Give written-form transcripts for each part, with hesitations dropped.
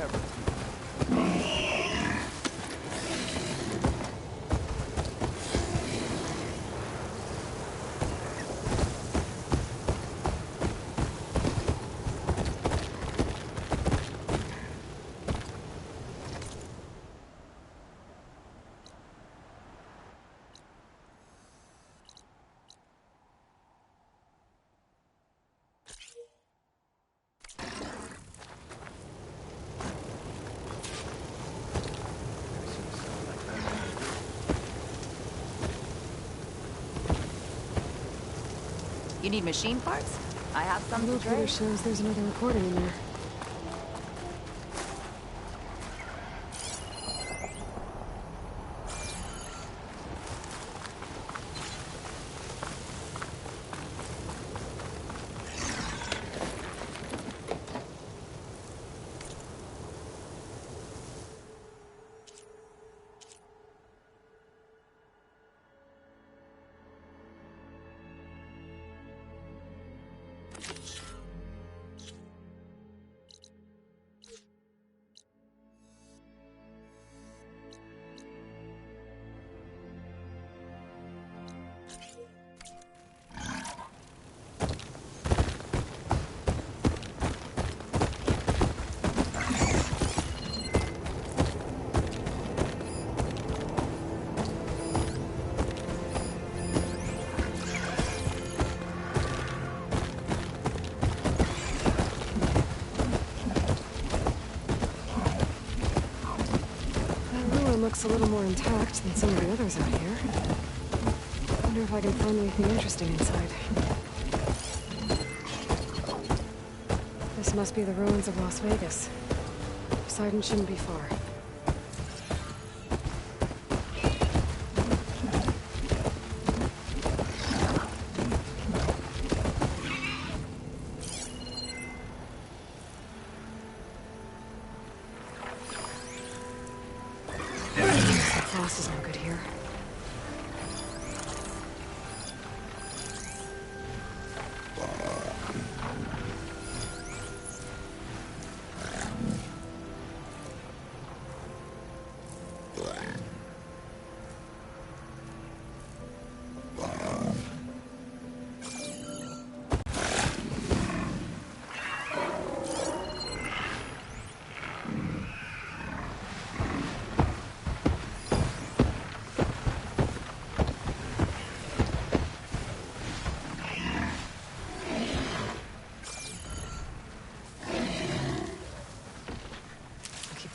ever. You need machine parts? I have some The to locator trade. shows there's another recording in there. Looks a little more intact than some of the others out here. Wonder if I can find anything interesting inside. This must be the ruins of Las Vegas. Poseidon shouldn't be far. This is no good here.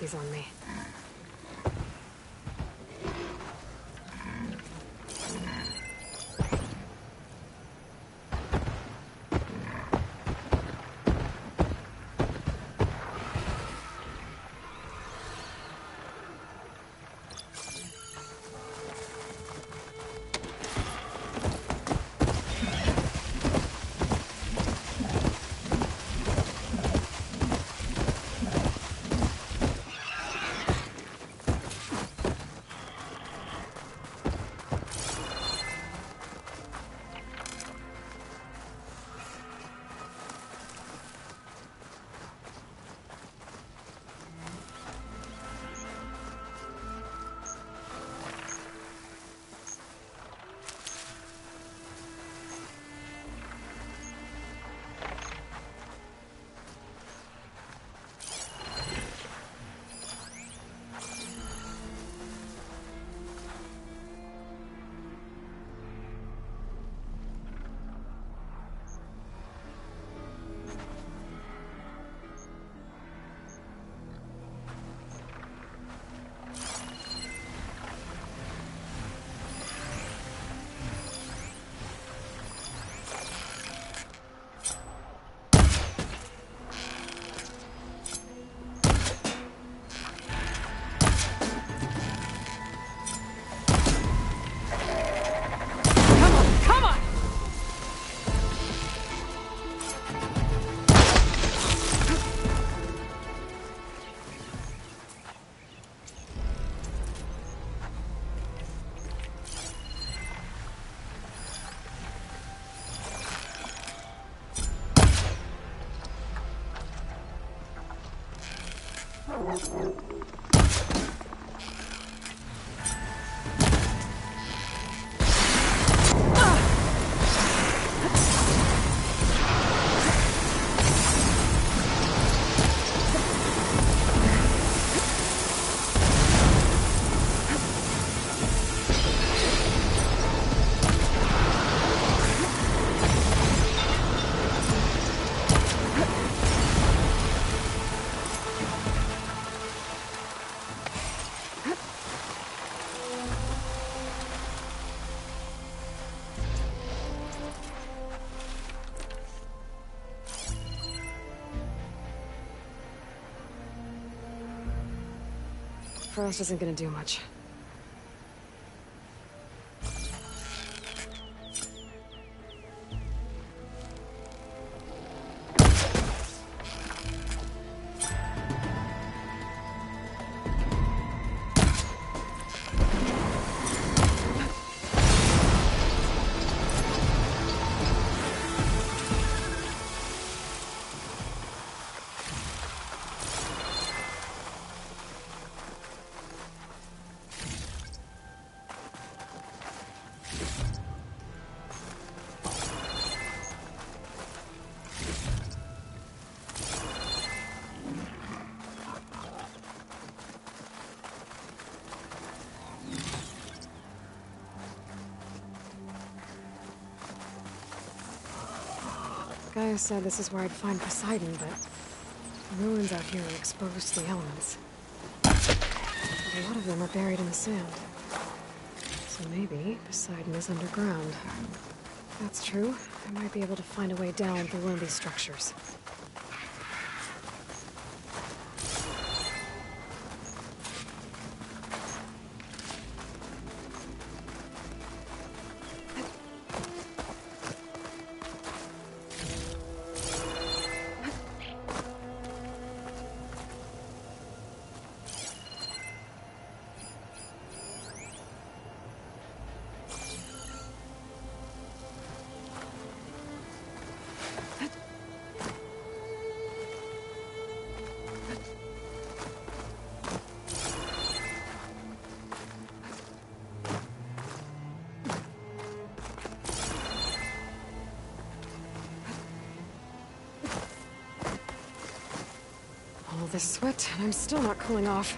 These on me. Frost isn't gonna do much. GAIA said this is where I'd find Poseidon, but the ruins out here are exposed to the elements. But a lot of them are buried in the sand. So maybe Poseidon is underground. If that's true, I might be able to find a way down through one of these structures. All this sweat, and I'm still not cooling off.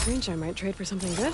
Strange, I might trade for something good.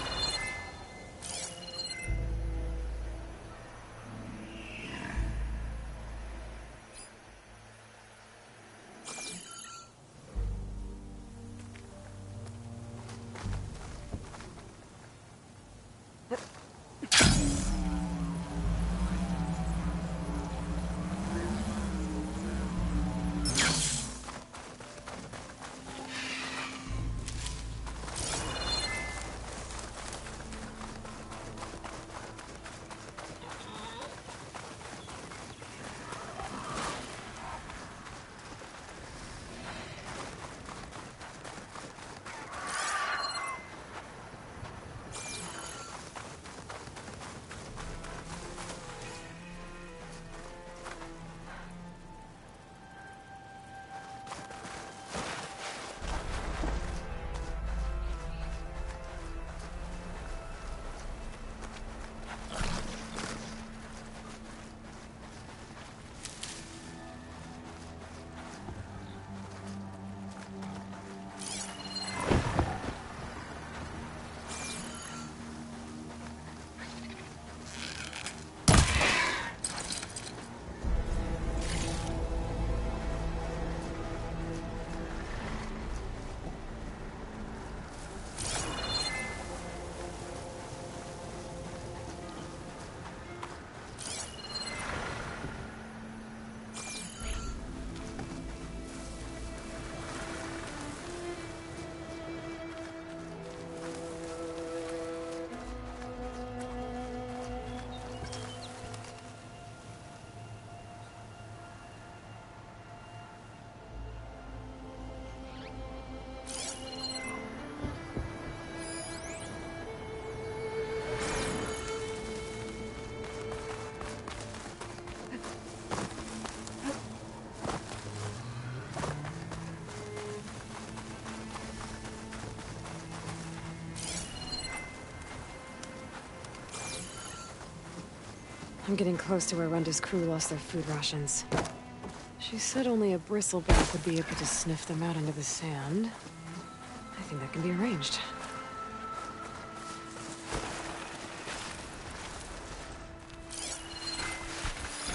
I'm getting close to where Runda's crew lost their food rations. She said only a bristleback would be able to sniff them out into the sand. I think that can be arranged.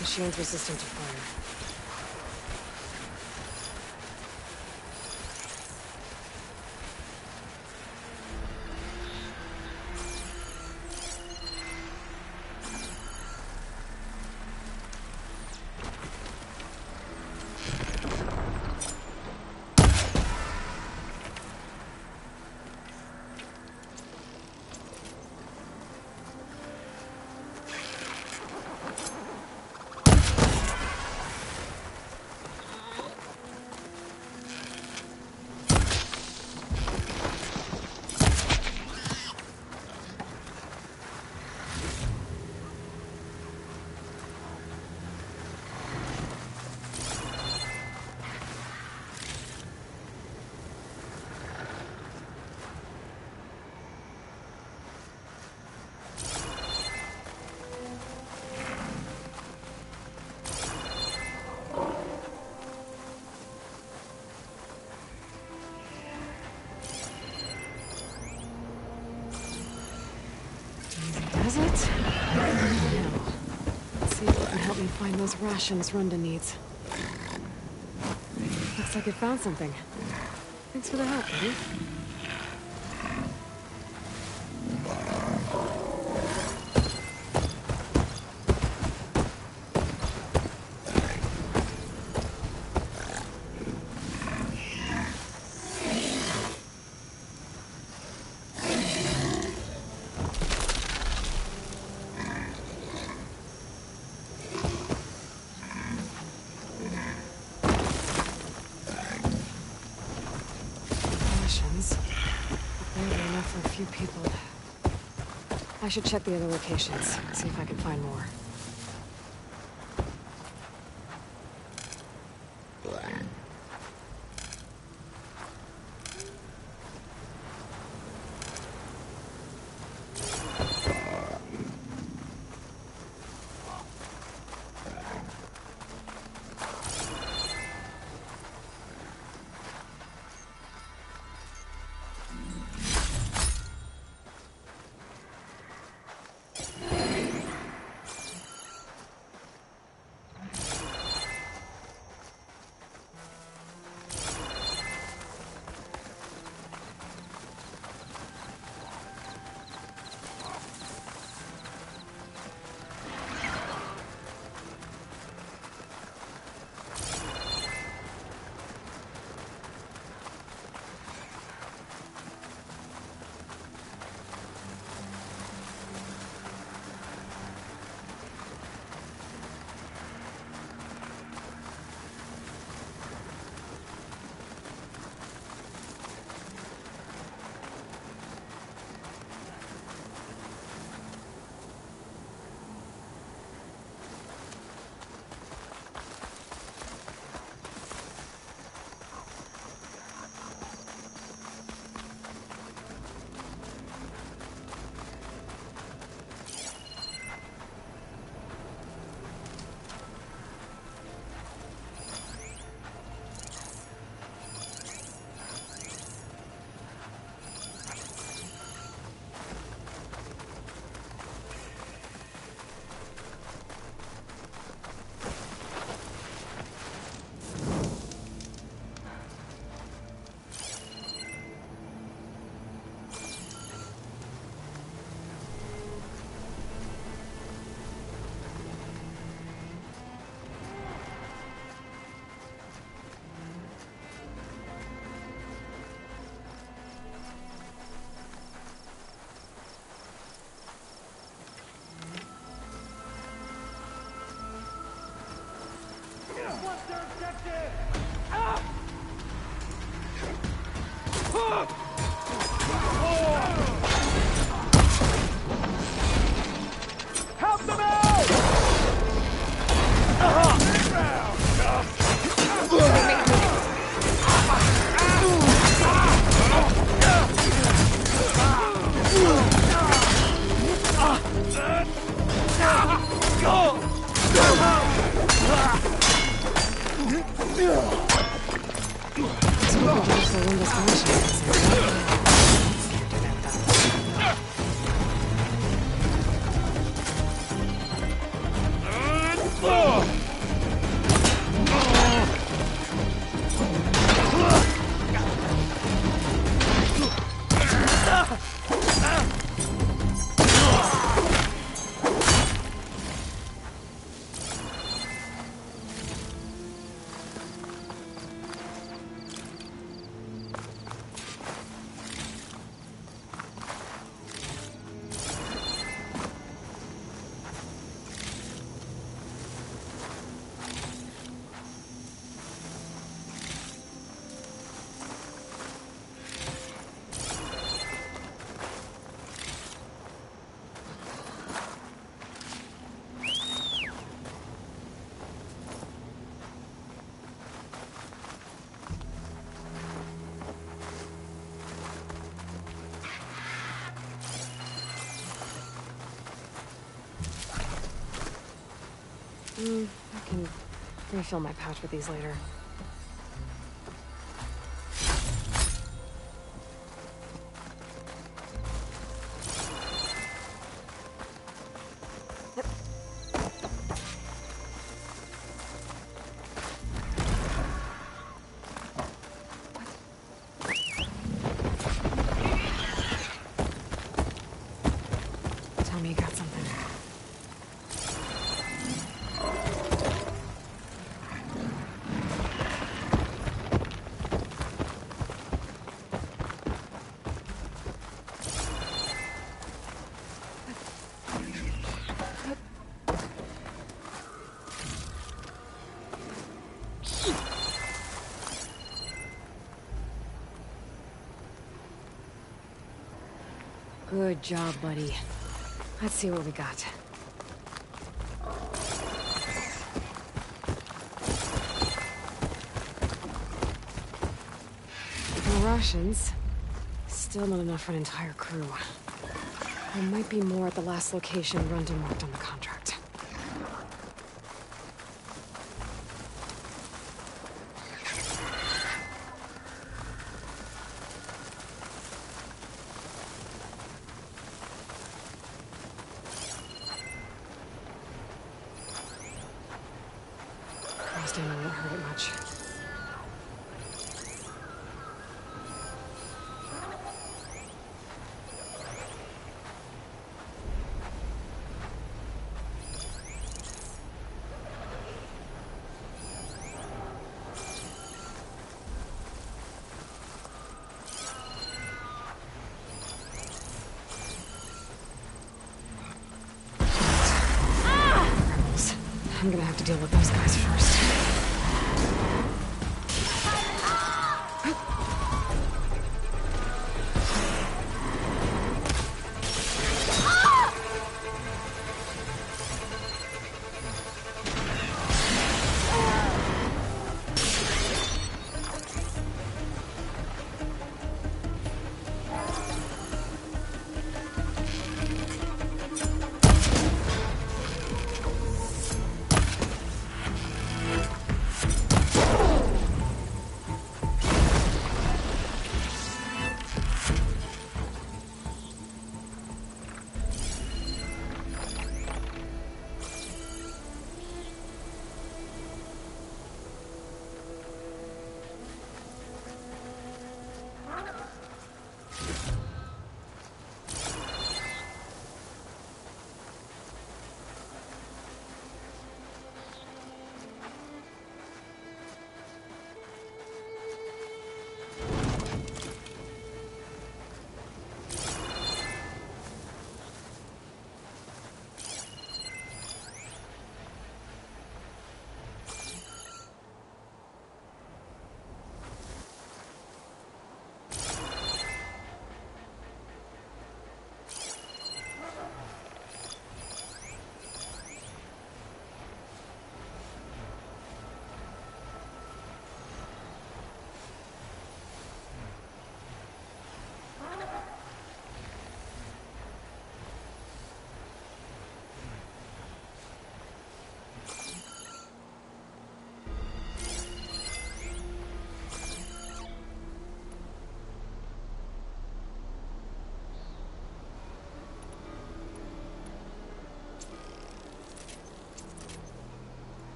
Machine's resistant to fire. Does it? Now, let's see if it can help me find those rations Runda needs. Looks like it found something. Thanks for the help, buddy. Barely enough for a few people. I should check the other locations, see if I can find more. I can refill my pouch with these later. Tell me you got something. Good job, buddy. Let's see what we got. No rations. Still not enough for an entire crew. There might be more at the last location Rundon marked on the contract. Frosting won't hurt it much. Rebels. I'm gonna have to deal with those guys first.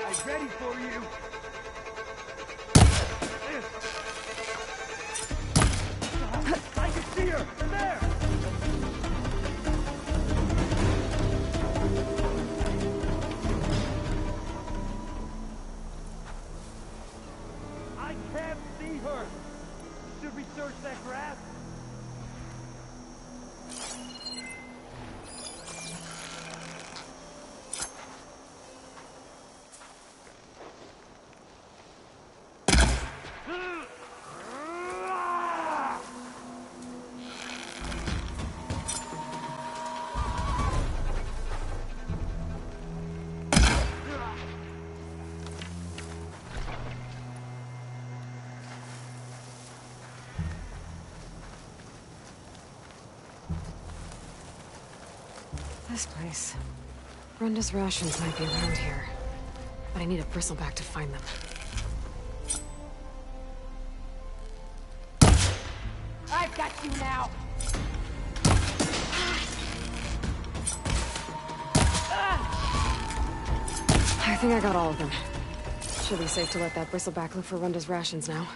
I'm ready for you. I can see her! There! I can't see her! Should we search that grass? This place. Brenda's rations might be around here. But I need a bristleback to find them. I've got you now! I think I got all of them. Should be safe to let that bristleback look for Brenda's rations now.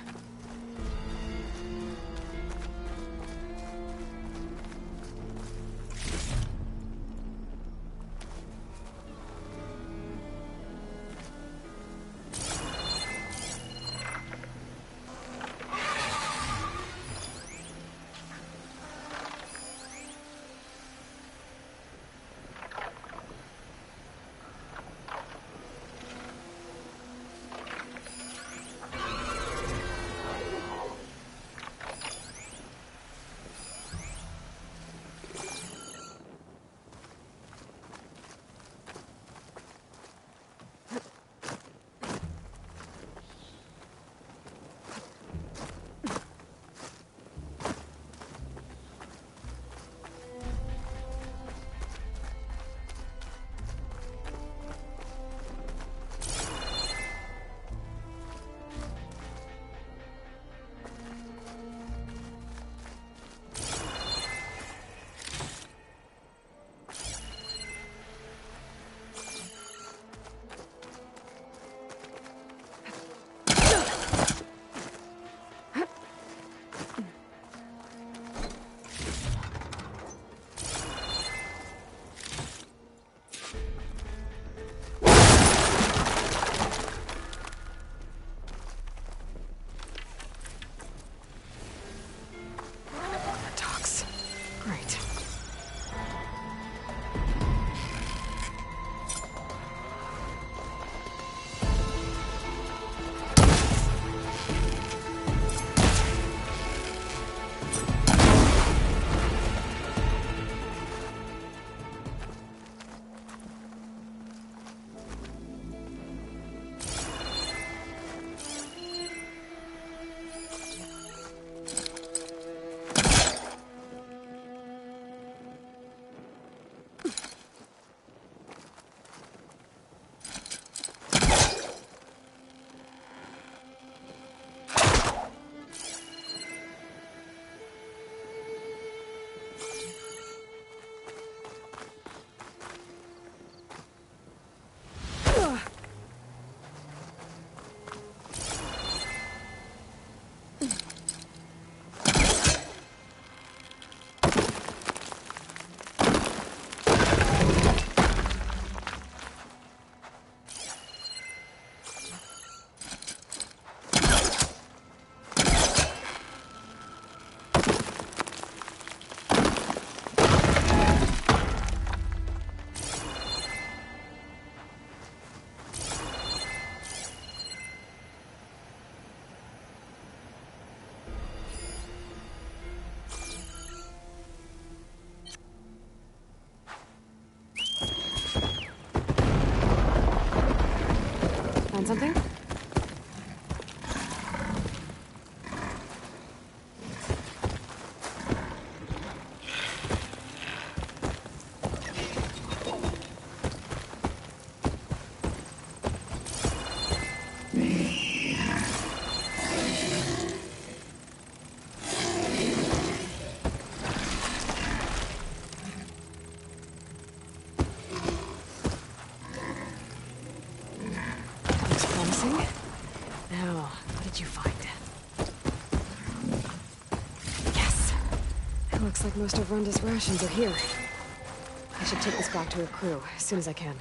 Great. Find something? did you find? Yes! It looks like most of Rhonda's rations are here. I should take this back to her crew as soon as I can.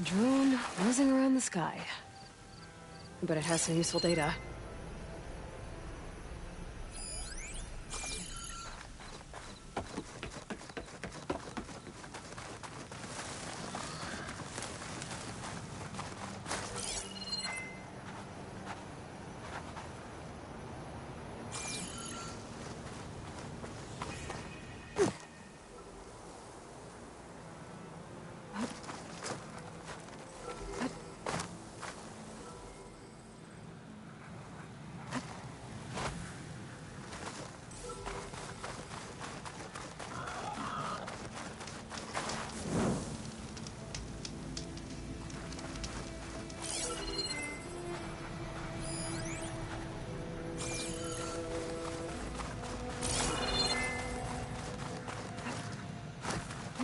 Drone buzzing around the sky. But it has some useful data.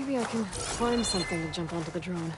Maybe I can climb something to jump onto the drone.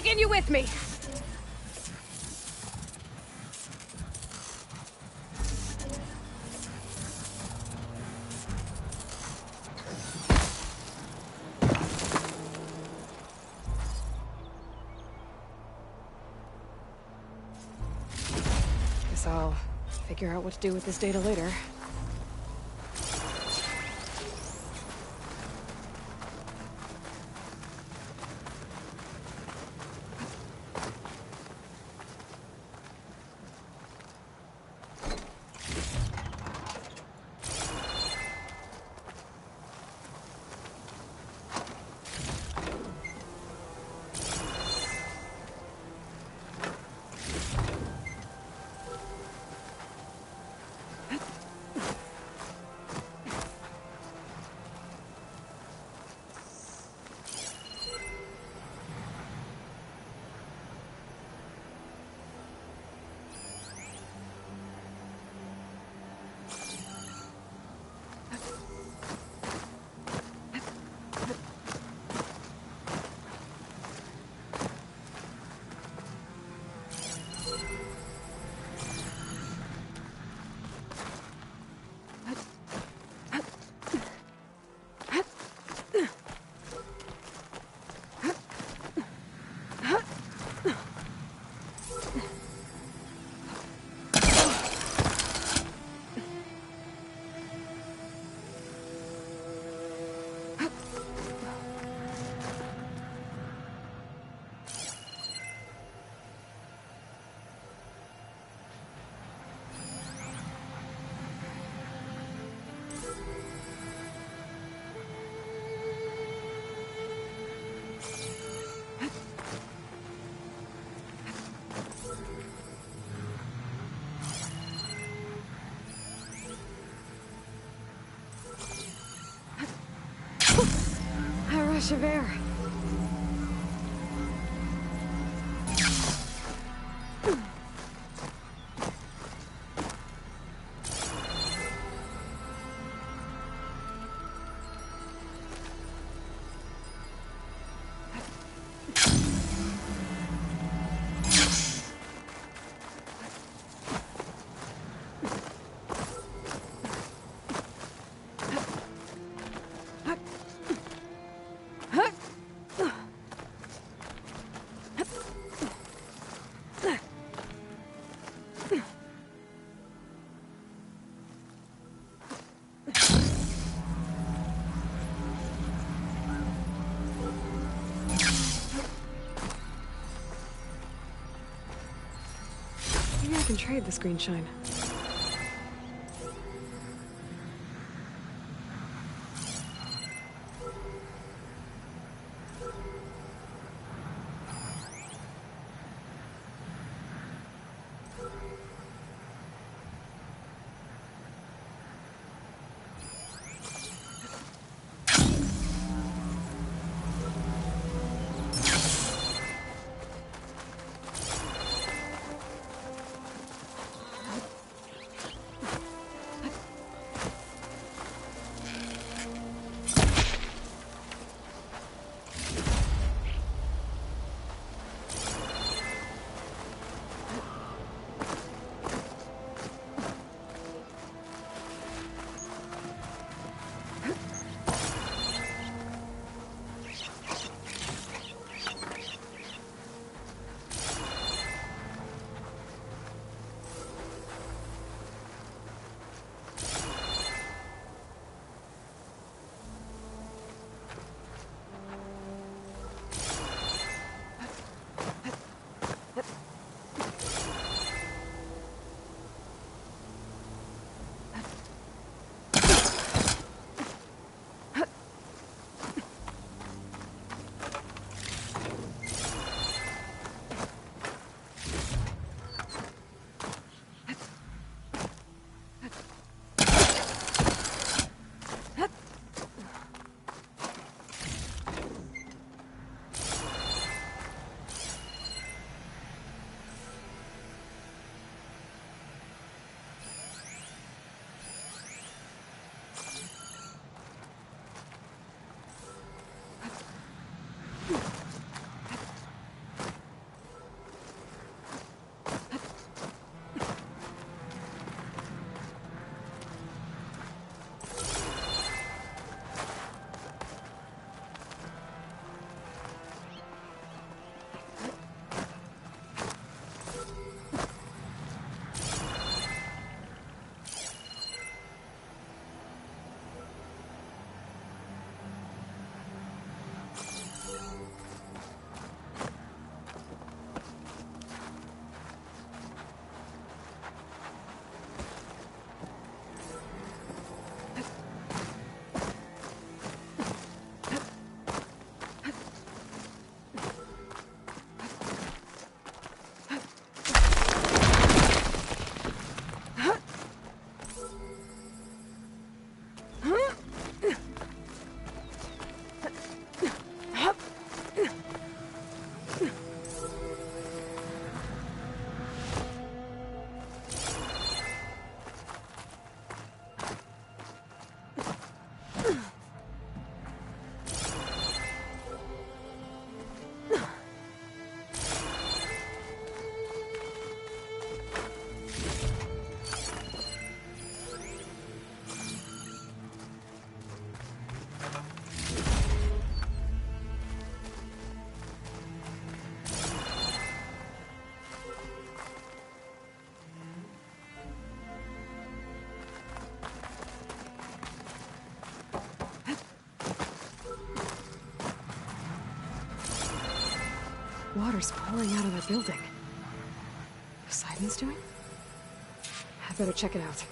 taking you with me. Guess I'll figure out what to do with this data later. Rush of air. Maybe I can trade this green shine. water's pouring out of that building. Poseidon's doing? I better check it out.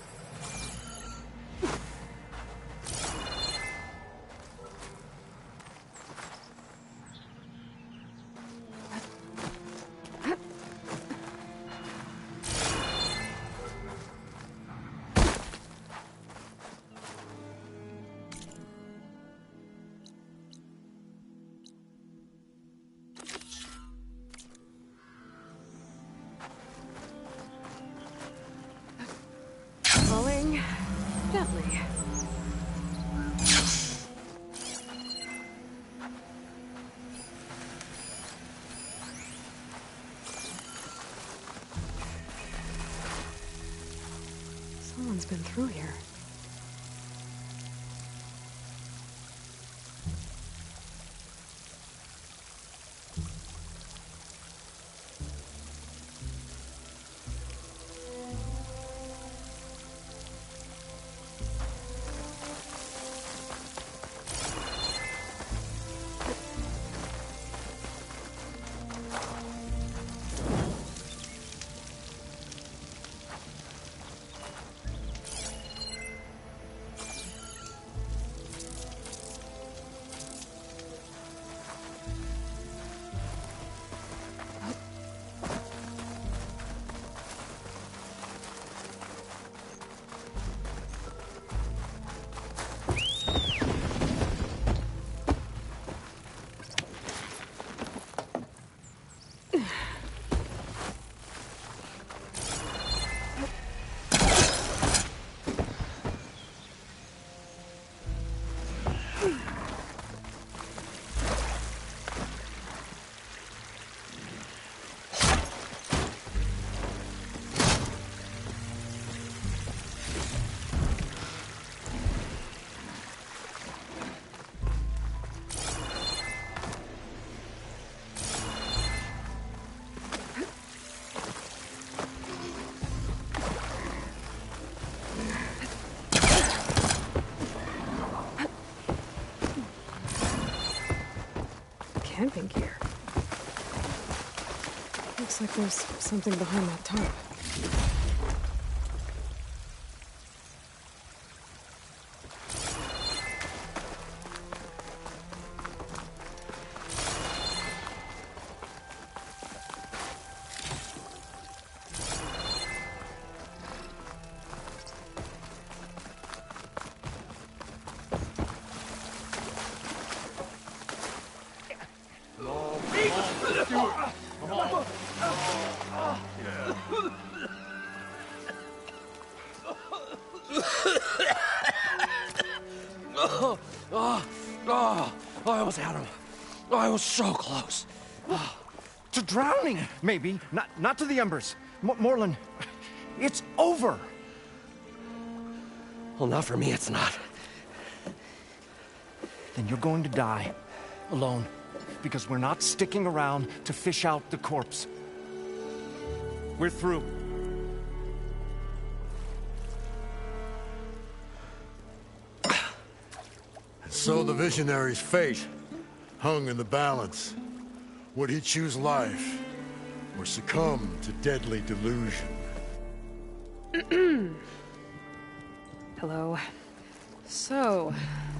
Falling gently. Someone's been through here. Camping gear. Looks like there's something behind that tarp. I almost had him. I was so close. To drowning, maybe. Not to the embers. Moreland, it's over. Well, not for me, it's not. Then you're going to die. Alone. Because we're not sticking around to fish out the corpse. We're through. So the visionary's fate hung in the balance. Would he choose life or succumb to deadly delusion? Hello. So,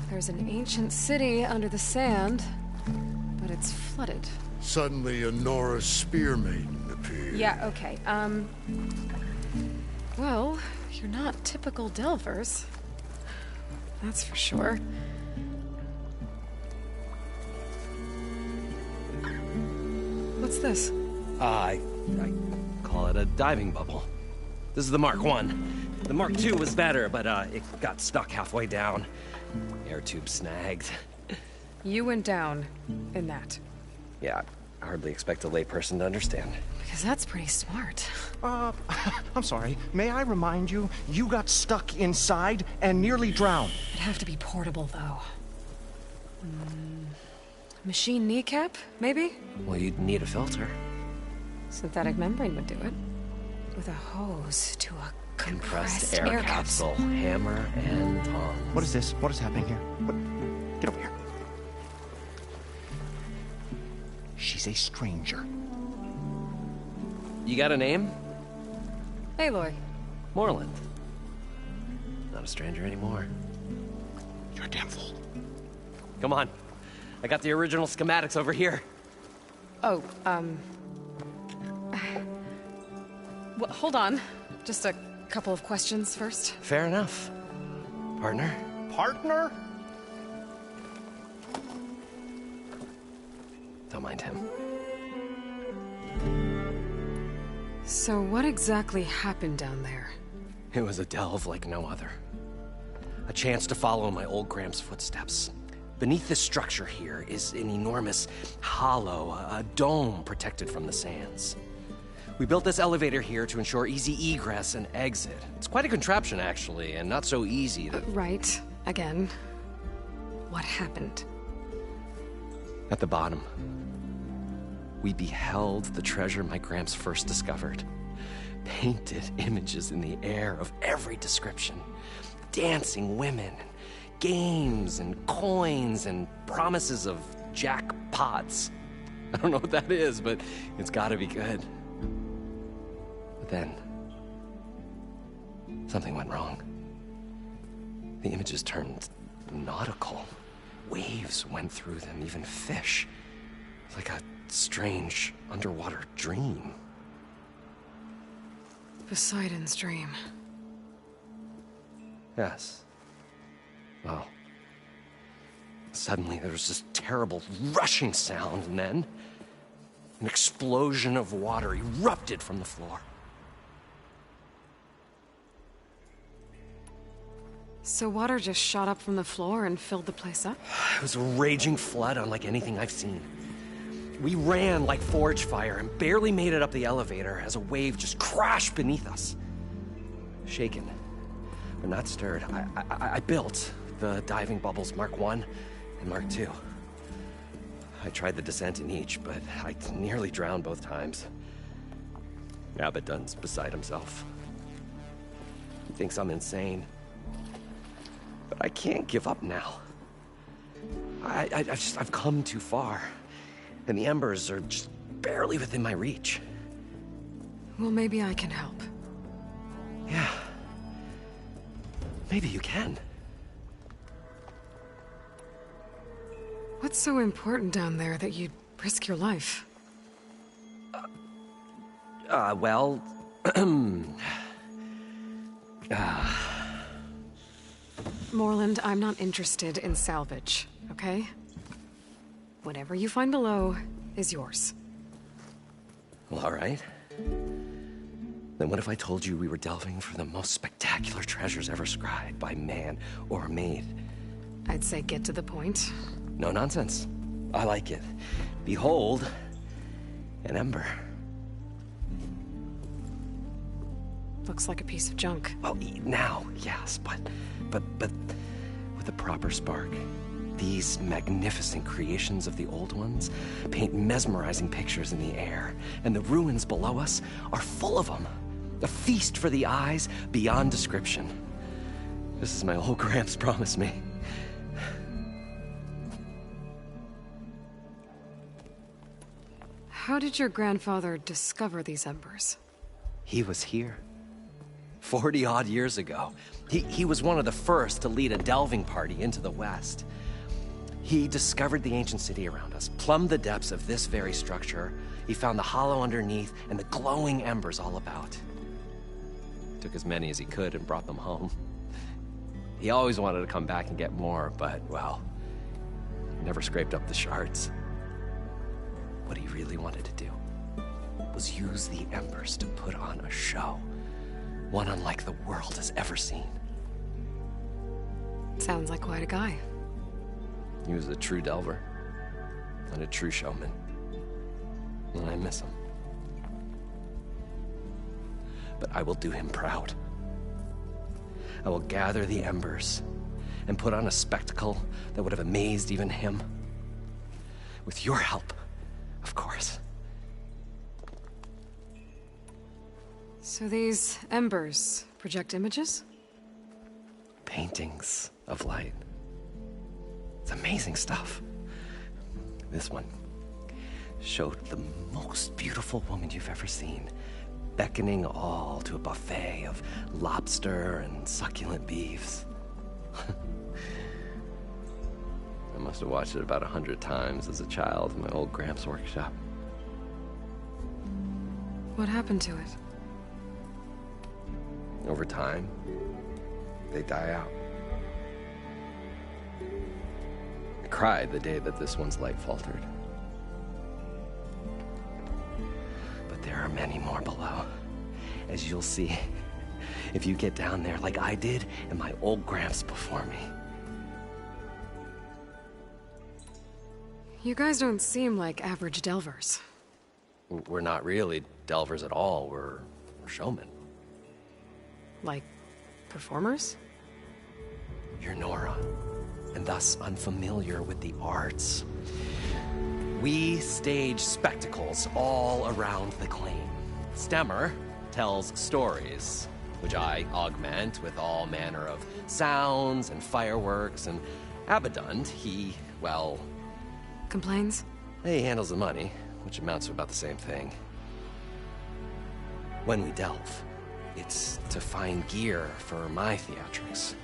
there's an ancient city under the sand, but it's flooded. Suddenly, a Norse spear maiden appeared. Yeah, okay. Well, you're not typical Delvers. That's for sure. What's this? I call it a diving bubble. This is the Mark I. The Mark II was better, but it got stuck halfway down. Air tube snagged. You went down in that. Yeah, I hardly expect a layperson to understand. Because that's pretty smart. I'm sorry. May I remind you, you got stuck inside and nearly drowned. It'd have to be portable, though. Machine kneecap, maybe? Well, you'd need a filter. Synthetic membrane would do it. With a hose to a compressed air capsule. Hammer and tongs. What is this? What is happening here? Get over here. She's a stranger. You got a name? Aloy. Moreland. Not a stranger anymore. You're a damn fool. Come on. I got the original schematics over here. Oh, well, hold on. Just a couple of questions first. Fair enough. Partner? Partner? Don't mind him. So what exactly happened down there? It was a delve like no other. A chance to follow in my old Graham's footsteps. Beneath this structure here is an enormous hollow, a dome protected from the sands. We built this elevator here to ensure easy egress and exit. It's quite a contraption, actually, and not so easy to... Right. Again. What happened? At the bottom, we beheld the treasure my Gramps first discovered. Painted images in the air of every description. Dancing women, games and coins and promises of jackpots. I don't know what that is, but it's gotta be good. But then, something went wrong. The images turned nautical. Waves went through them, even fish. Like a strange underwater dream. Poseidon's dream. Yes. Well, suddenly there was this terrible rushing sound, and then an explosion of water erupted from the floor. So water just shot up from the floor and filled the place up? It was a raging flood unlike anything I've seen. We ran like forge fire and barely made it up the elevator as a wave just crashed beneath us. Shaken, but not stirred, I built the diving bubbles Mark 1 and Mark 2. I tried the descent in each, but I nearly drowned both times. Abaddon's beside himself. He thinks I'm insane. But I can't give up now. I've come too far. And the embers are just barely within my reach. Well, maybe I can help. Yeah. Maybe you can. What's so important down there that you'd risk your life? Well... Moreland, I'm not interested in salvage, okay? Whatever you find below is yours. Well, all right. Then what if I told you we were delving for the most spectacular treasures ever scribed by man or maid? I'd say get to the point. No nonsense. I like it. Behold, an ember. Looks like a piece of junk. Well, now, yes, but with a proper spark. These magnificent creations of the old ones paint mesmerizing pictures in the air, and the ruins below us are full of them. A feast for the eyes beyond description. This is my old Gramps promised me. How did your grandfather discover these embers? He was here. 40-odd years ago. He was one of the first to lead a delving party into the West. He discovered the ancient city around us, plumbed the depths of this very structure. He found the hollow underneath and the glowing embers all about. Took as many as he could and brought them home. He always wanted to come back and get more, but, well, never scraped up the shards. What he really wanted to do was use the embers to put on a show. One unlike the world has ever seen. Sounds like quite a guy. He was a true delver and a true showman. And I miss him. But I will do him proud. I will gather the embers and put on a spectacle that would have amazed even him. With your help, of course. So these embers project images? Paintings of light. It's amazing stuff. This one showed the most beautiful woman you've ever seen, beckoning all to a buffet of lobster and succulent beefs. I must have watched it about 100 times as a child in my old Gramps' workshop. What happened to it? Over time, they die out. I cried the day that this one's light faltered. But there are many more below, as you'll see if you get down there like I did and my old Gramps before me. You guys don't seem like average delvers. We're not really delvers at all, we're showmen. Like, performers? You're Nora, and thus unfamiliar with the arts. We stage spectacles all around the claim. Stemmer tells stories, which I augment with all manner of sounds and fireworks, and Abadund, he, well... Complains? He handles the money, which amounts to about the same thing. When we delve, it's to find gear for my theatrics.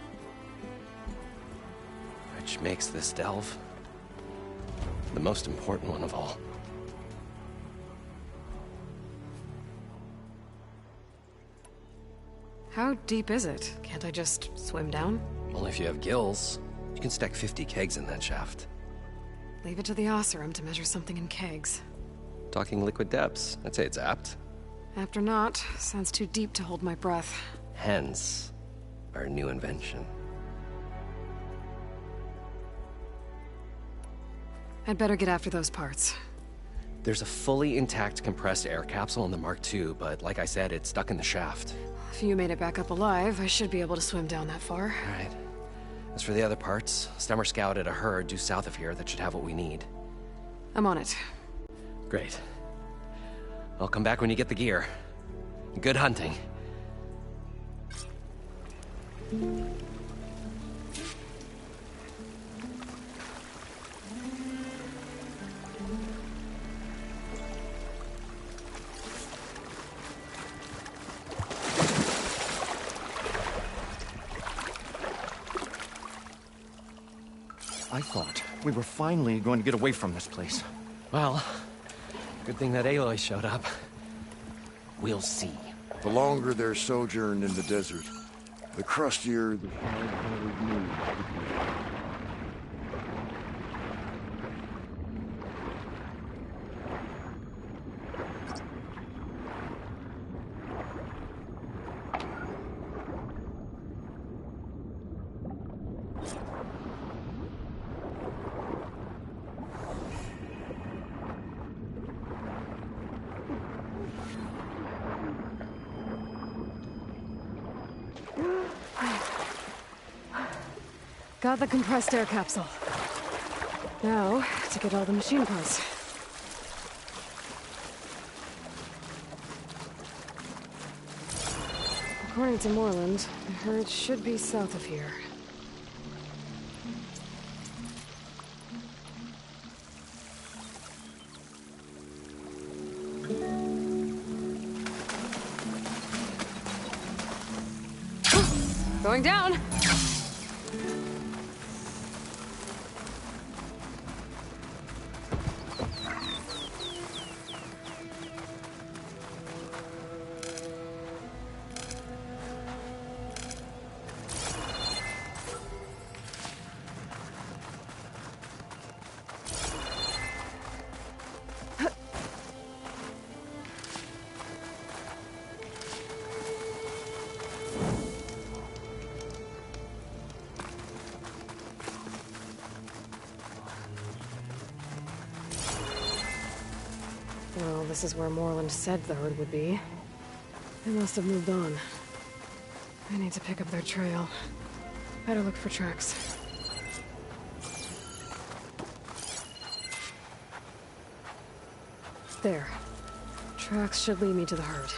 Which makes this delve the most important one of all. How deep is it? Can't I just swim down? Only if you have gills. You can stack 50 kegs in that shaft. Leave it to the Oseram to measure something in kegs. Talking liquid depths, I'd say it's apt. After not, sounds too deep to hold my breath. Hence, our new invention. I'd better get after those parts. There's a fully intact compressed air capsule in the Mark II, but like I said, it's stuck in the shaft. If you made it back up alive, I should be able to swim down that far. All right. As for the other parts, Stemmer scouted a herd due south of here that should have what we need. I'm on it. Great. I'll come back when you get the gear. Good hunting. I thought we were finally going to get away from this place. Well, good thing that Aloy showed up. We'll see. The longer their sojourn in the desert, the crustier the five-colored moon becomes. Got the compressed air capsule. Now, to get all the machine parts. According to Moreland, the herd should be south of here. Going down! Well, this is where Moreland said the herd would be. They must have moved on. I need to pick up their trail. Better look for tracks. There. Tracks should lead me to the herd.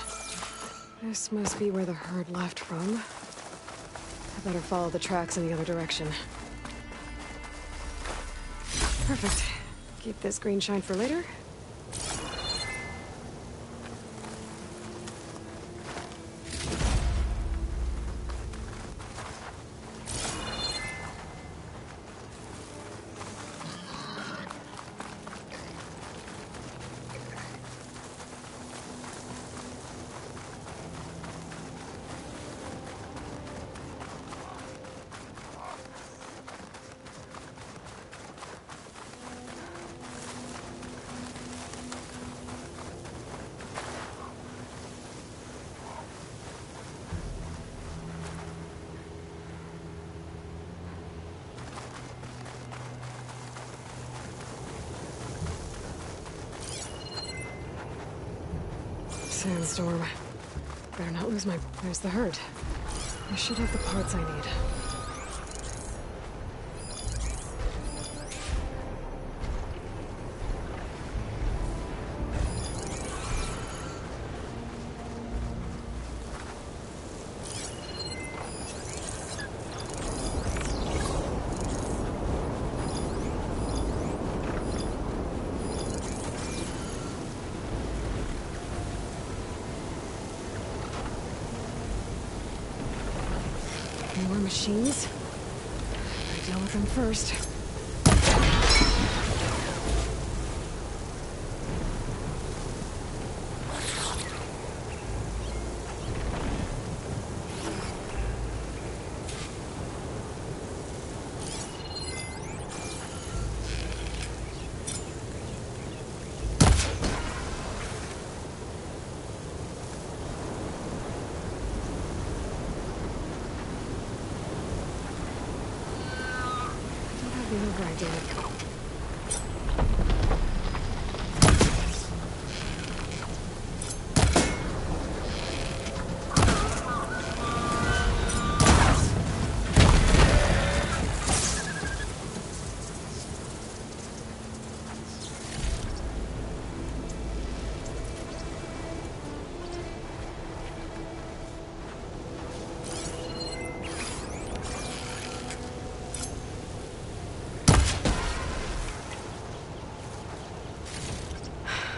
This must be where the herd left from. I better follow the tracks in the other direction. Perfect. Keep this green shine for later. sandstorm. Better not lose my... There's the herd. I should have the parts I need. More machines? I deal with them first.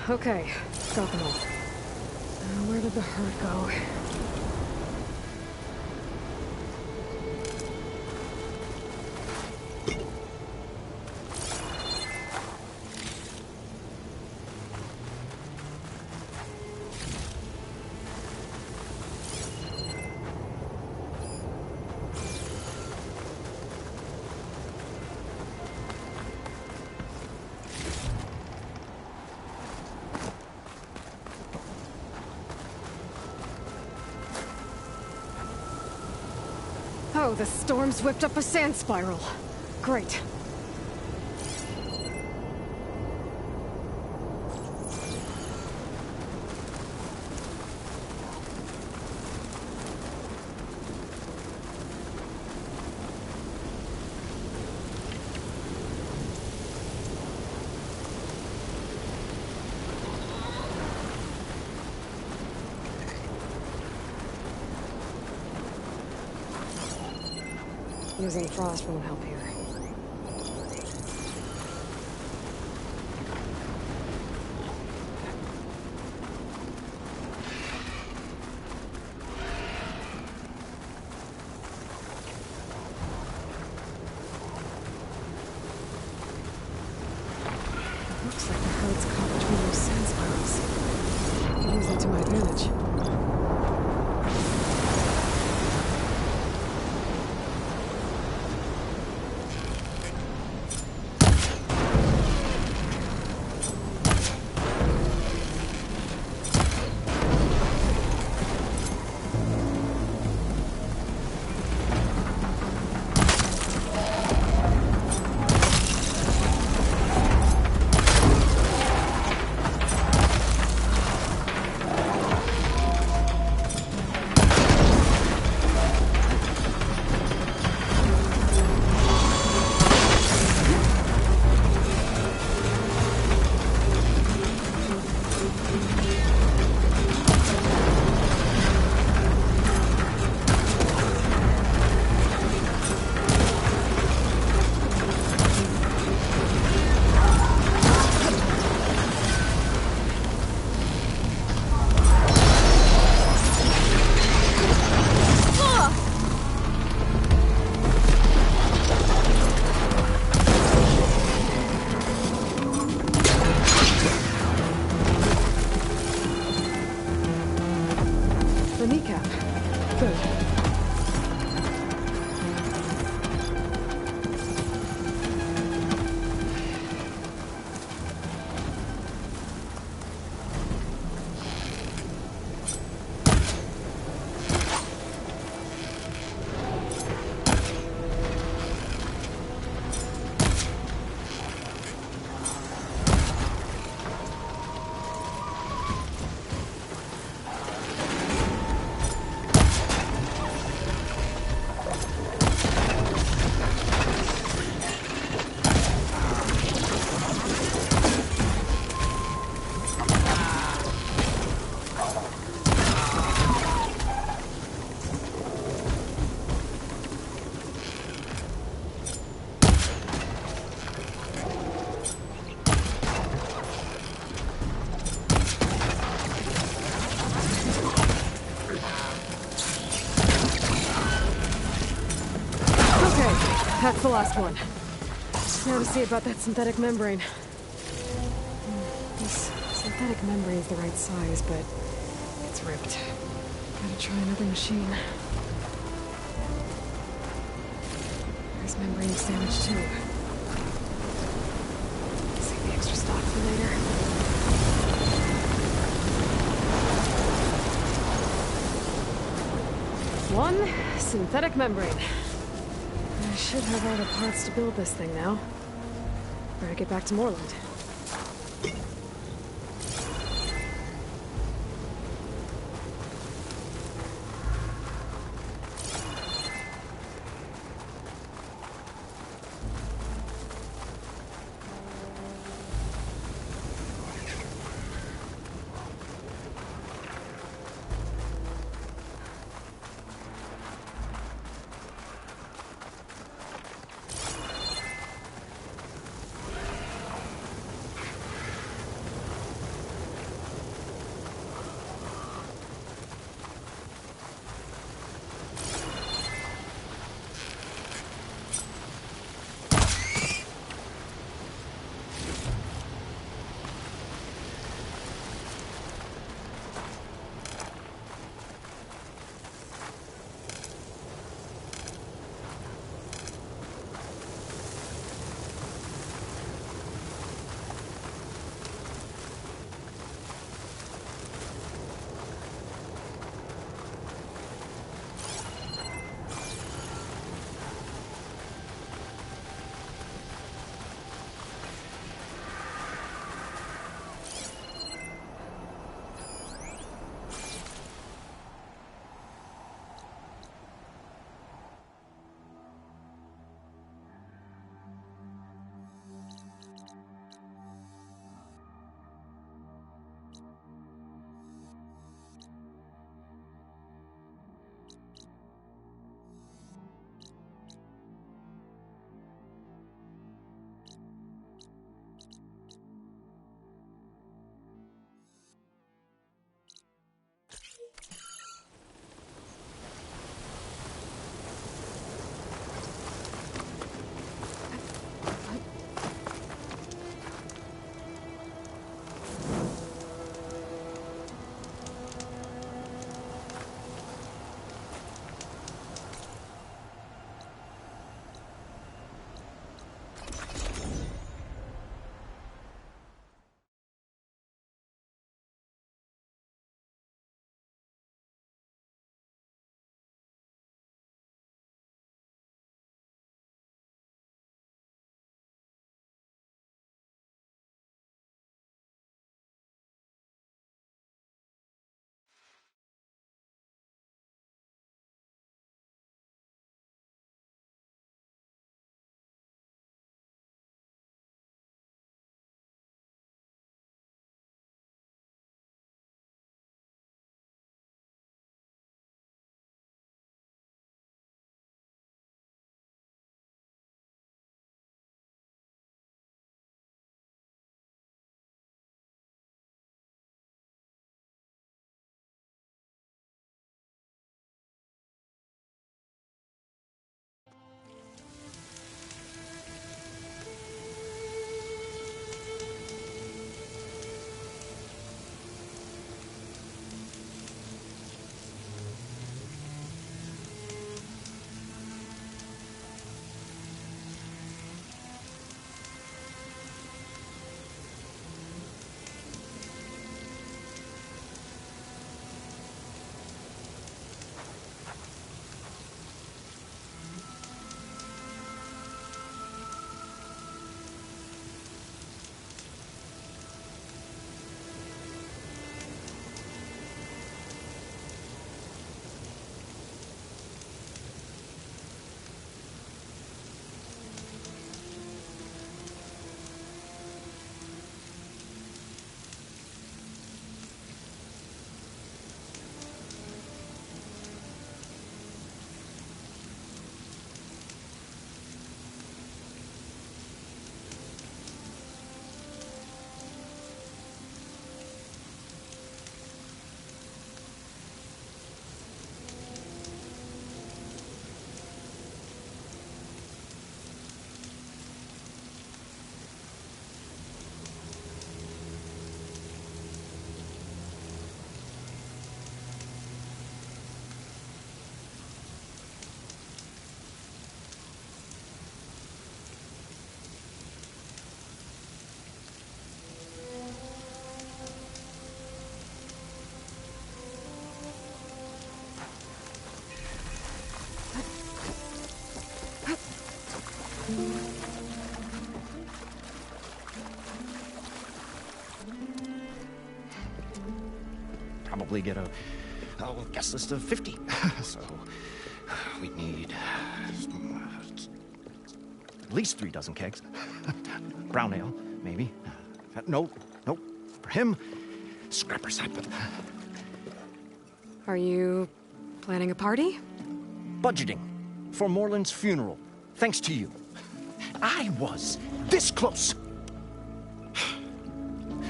Okay, got them all. Now, where did the herd go? Oh, the storm's whipped up a sand spiral. Great. Using frost won't help here. Looks like the herd's caught between those sand spirals. I can use that to my advantage. That's the last one. Now to see about that synthetic membrane. This synthetic membrane's the right size, but it's ripped. Gotta try another machine. This membrane's damaged too. Save the extra stock for later. One synthetic membrane. I should have all the parts to build this thing now. Better get back to Moreland. probably get a guest list of 50. So we need at least 3 dozen kegs. Brown ale, maybe. No. For him, scrapper sap. Are you planning a party? Budgeting for Moreland's funeral, thanks to you. I was this close.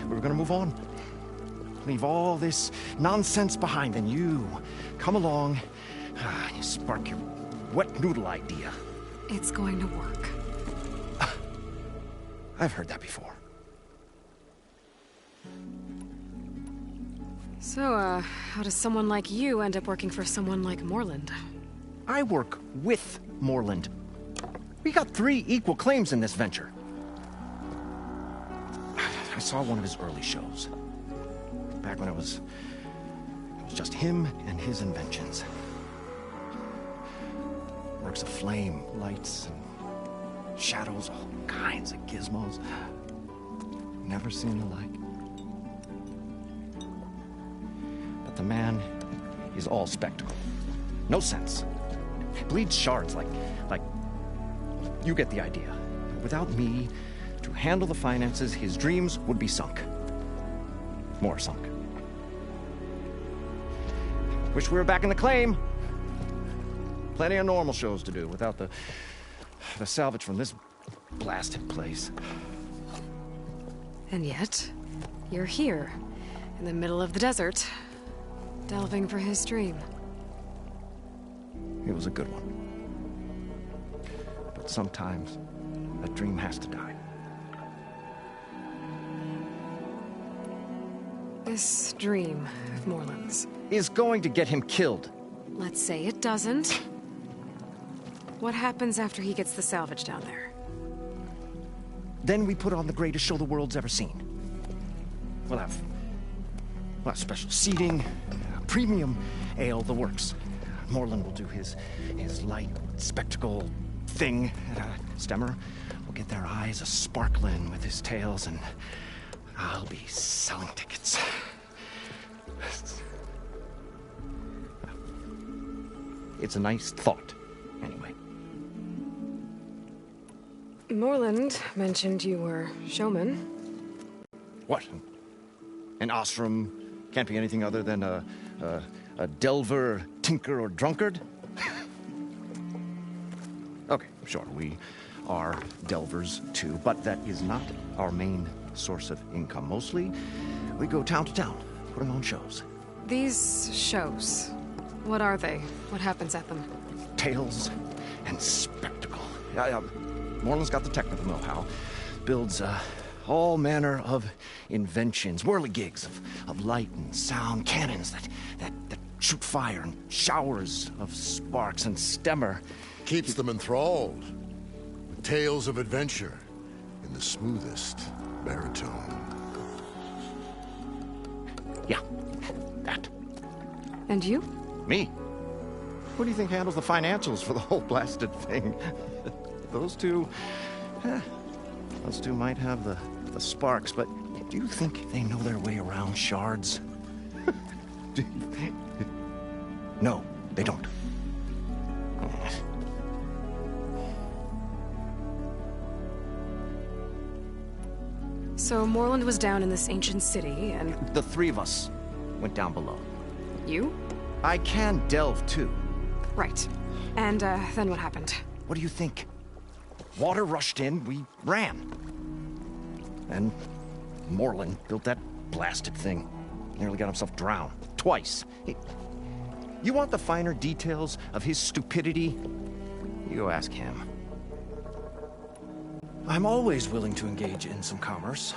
We were gonna move on. Leave all this nonsense behind, and you come along, you spark your wet noodle idea. It's going to work. I've heard that before. So, how does someone like you end up working for someone like Moreland? I work with Moreland. We got 3 equal claims in this venture. I saw one of his early shows. Back when it was just him and his inventions. Works of flame, lights, and shadows, all kinds of gizmos. Never seen the like. But the man is all spectacle. No sense. Bleeds shards like you get the idea. Without me to handle the finances, his dreams would be sunk. More sunk. Wish we were back in the claim. Plenty of normal shows to do without the salvage from this blasted place. And yet, you're here, in the middle of the desert, delving for his dream. It was a good one. But sometimes, a dream has to die. This dream of Moreland's. Is going to get him killed. Let's say it doesn't. What happens after he gets the salvage down there? Then we put on the greatest show the world's ever seen. We'll have special seating, premium ale, the works. Moreland will do his light spectacle thing. Stemmer will get their eyes a-sparkling with his tales, and I'll be selling tickets. It's a nice thought, anyway. Moreland mentioned you were showman. What? An ostrom can't be anything other than a delver, tinker, or drunkard? Okay, sure, we are delvers too, but that is not our main source of income. Mostly, we go town to town, putting on shows. These shows, what are they? What happens at them? Tales and spectacle. Moreland's got the technical know-how. Builds all manner of inventions, whirligigs of light and sound, cannons that shoot fire, and showers of sparks, and Stemmer Keeps them enthralled with tales of adventure in the smoothest baritone. Yeah, that. And you? Me? Who do you think handles the financials for the whole blasted thing? Those two might have the sparks, but do you think they know their way around shards? No, they don't. So Moreland was down in this ancient city, and... The 3 of us went down below. You? I can delve, too. Right. And, then what happened? What do you think? Water rushed in, we ran. And Moreland built that blasted thing. Nearly got himself drowned. Twice. You want the finer details of his stupidity? You go ask him. I'm always willing to engage in some commerce.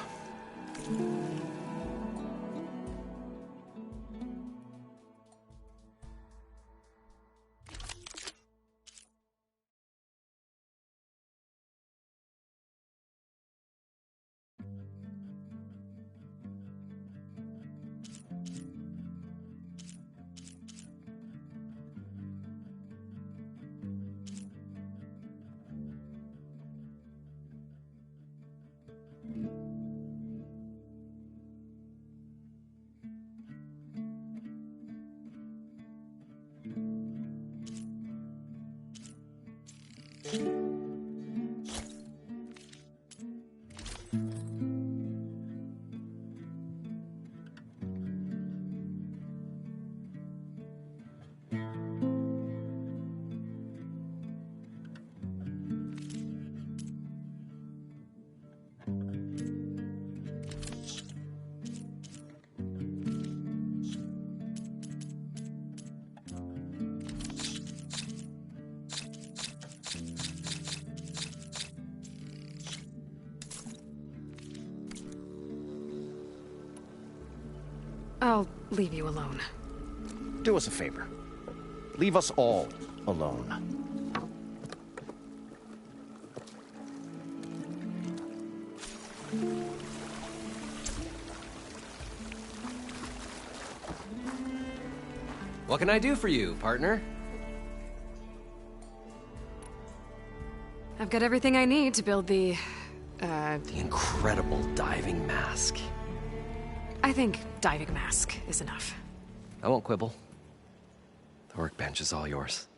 I'll leave you alone. Do us a favor. Leave us all alone. What can I do for you, partner? I've got everything I need to build the incredible diving mask. I think diving mask is enough. I won't quibble. The workbench is all yours.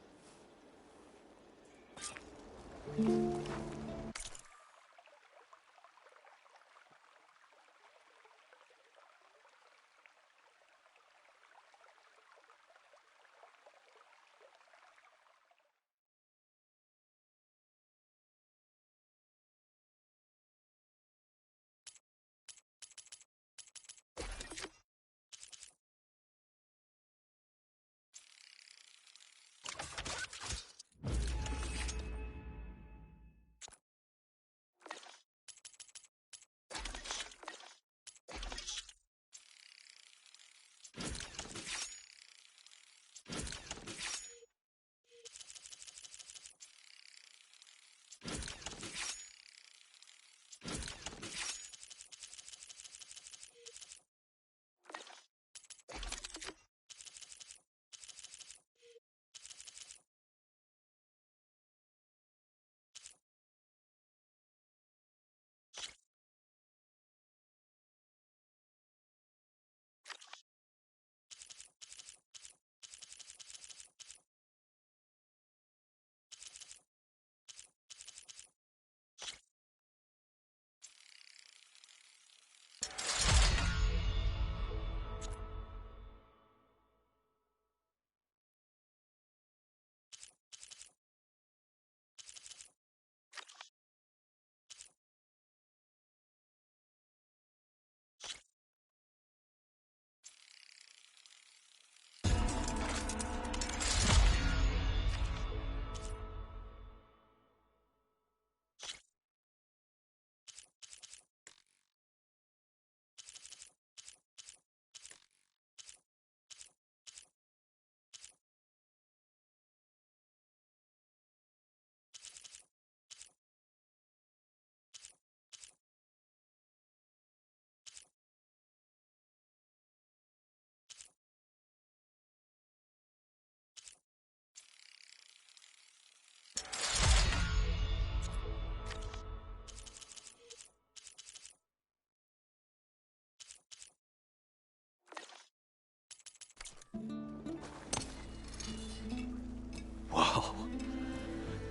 Whoa.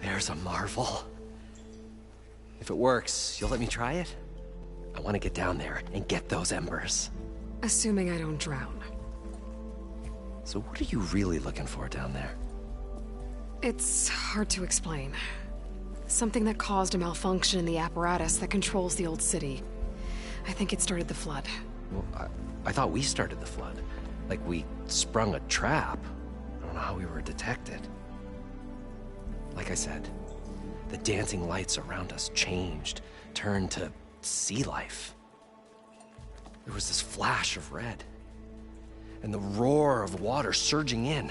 There's a marvel. If it works, you'll let me try it? I want to get down there and get those embers. Assuming I don't drown. So what are you really looking for down there? It's hard to explain. Something that caused a malfunction in the apparatus that controls the old city. I think it started the flood. Well, I thought we started the flood. Like we sprung a trap. I don't know how we were detected. Like I said, the dancing lights around us changed, turned to sea life. There was this flash of red, and the roar of water surging in.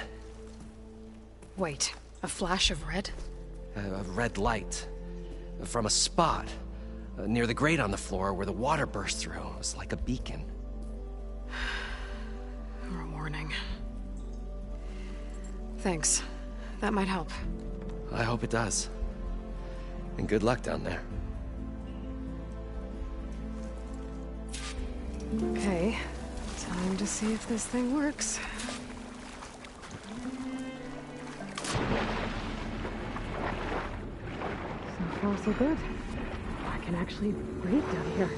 Wait, a flash of red? A red light from a spot near the grate on the floor where the water burst through. It was like a beacon. Or a warning. Thanks. That might help. I hope it does. And good luck down there. Okay, time to see if this thing works. So far, so good. I can actually breathe down here.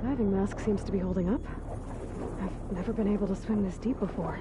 Diving mask seems to be holding up. I've never been able to swim this deep before.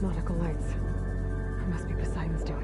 nautical lights. It must be Poseidon's doing.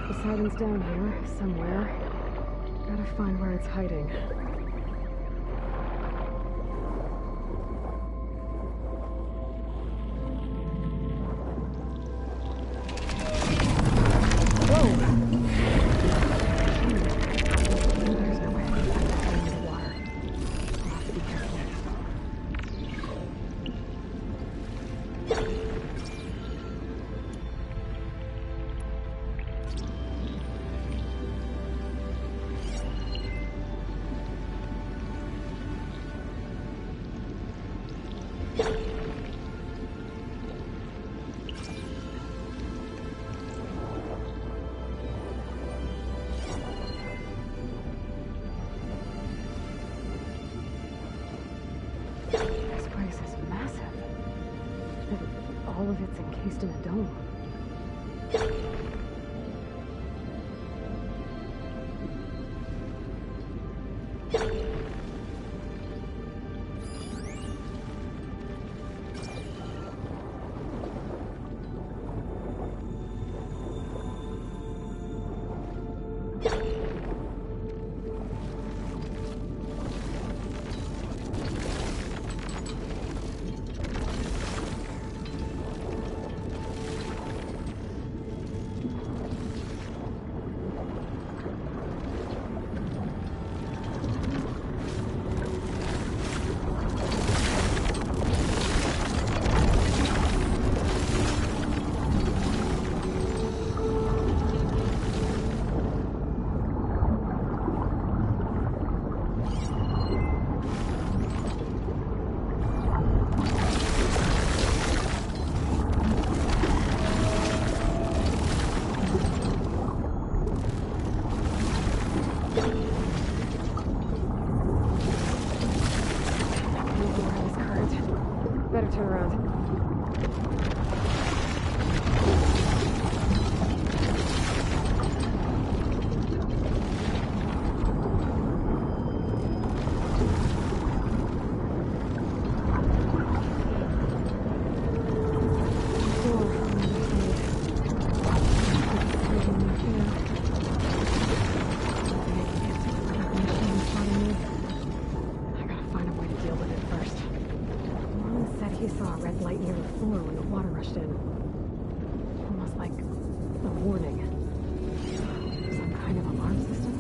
Poseidon's down here, somewhere. Gotta find where it's hiding. There's no way I can find that in the water. I'll have to be careful. This place is massive. And all of it's encased in a dome. Better turn around. He saw a red light near the floor when the water rushed in. Almost like a warning. Some kind of alarm system?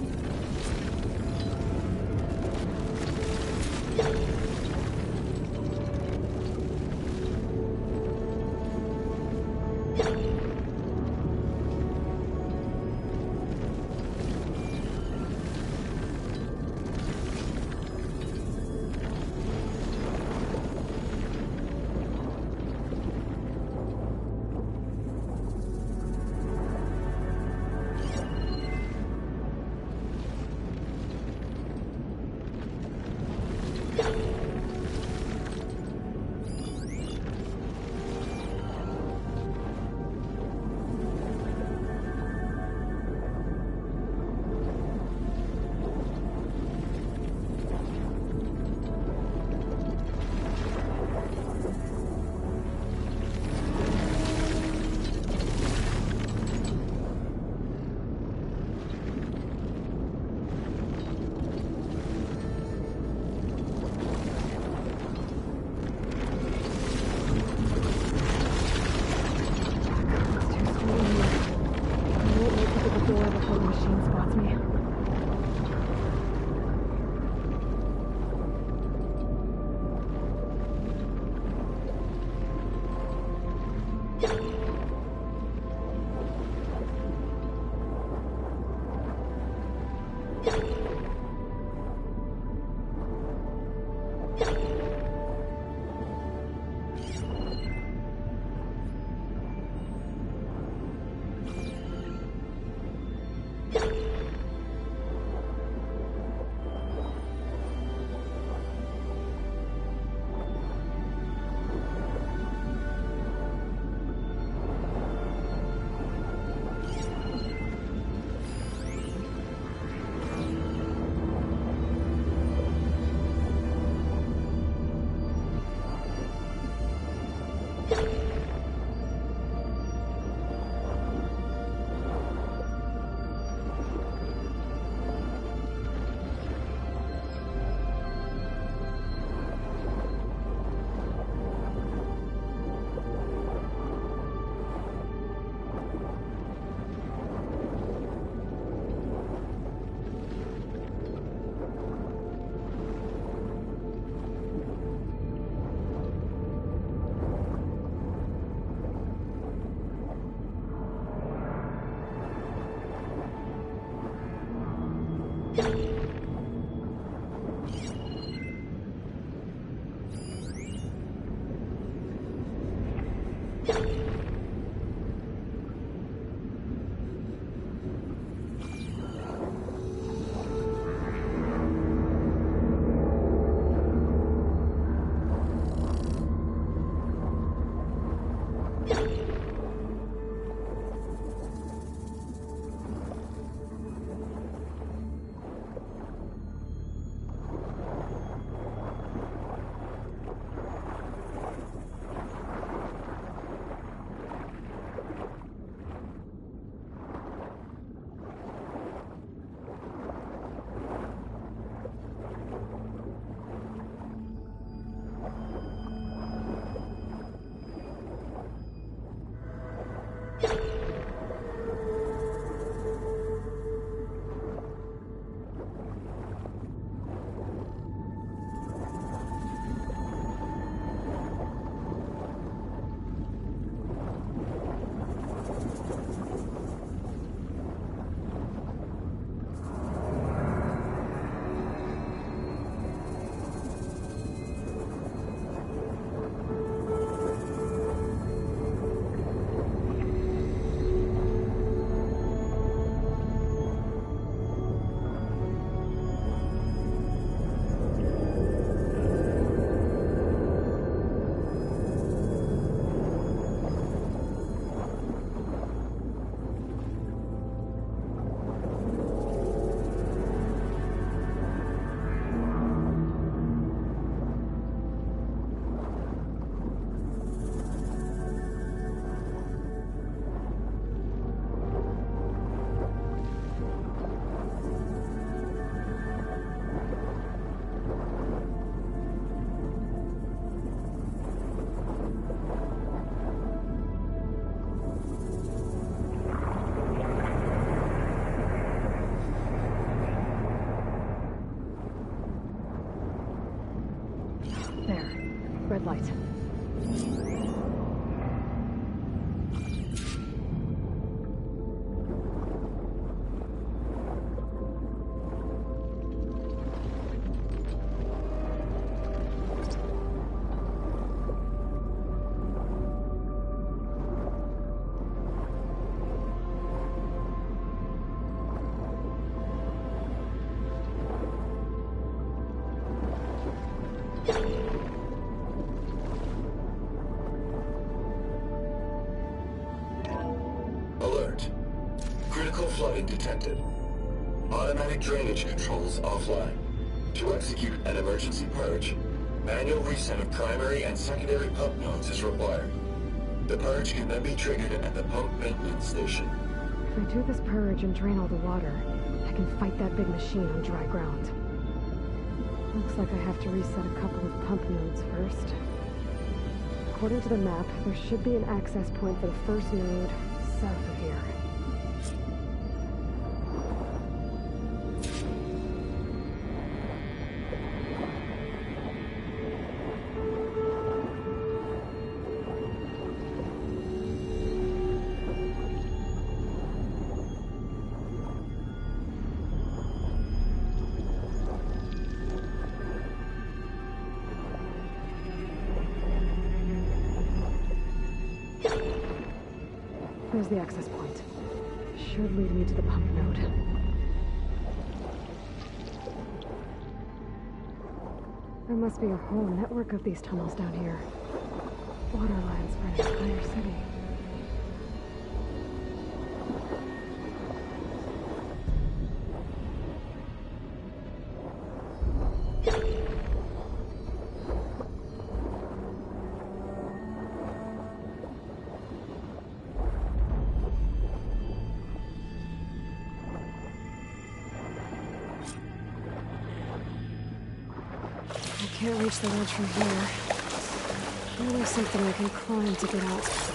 Red light. Alert. Critical flooding detected. Automatic drainage controls offline. To execute an emergency purge, manual reset of primary and secondary pump nodes is required. The purge can then be triggered at the pump maintenance station. If I do this purge and drain all the water, I can fight that big machine on dry ground. Looks like I have to reset a couple of pump nodes first. According to the map, there should be an access point for the first node south of here. There's the access point. Should lead me to the pump node. There must be a whole network of these tunnels down here. Water lines for an entire city. Can't reach the ledge from here. Surely something I can climb to get out.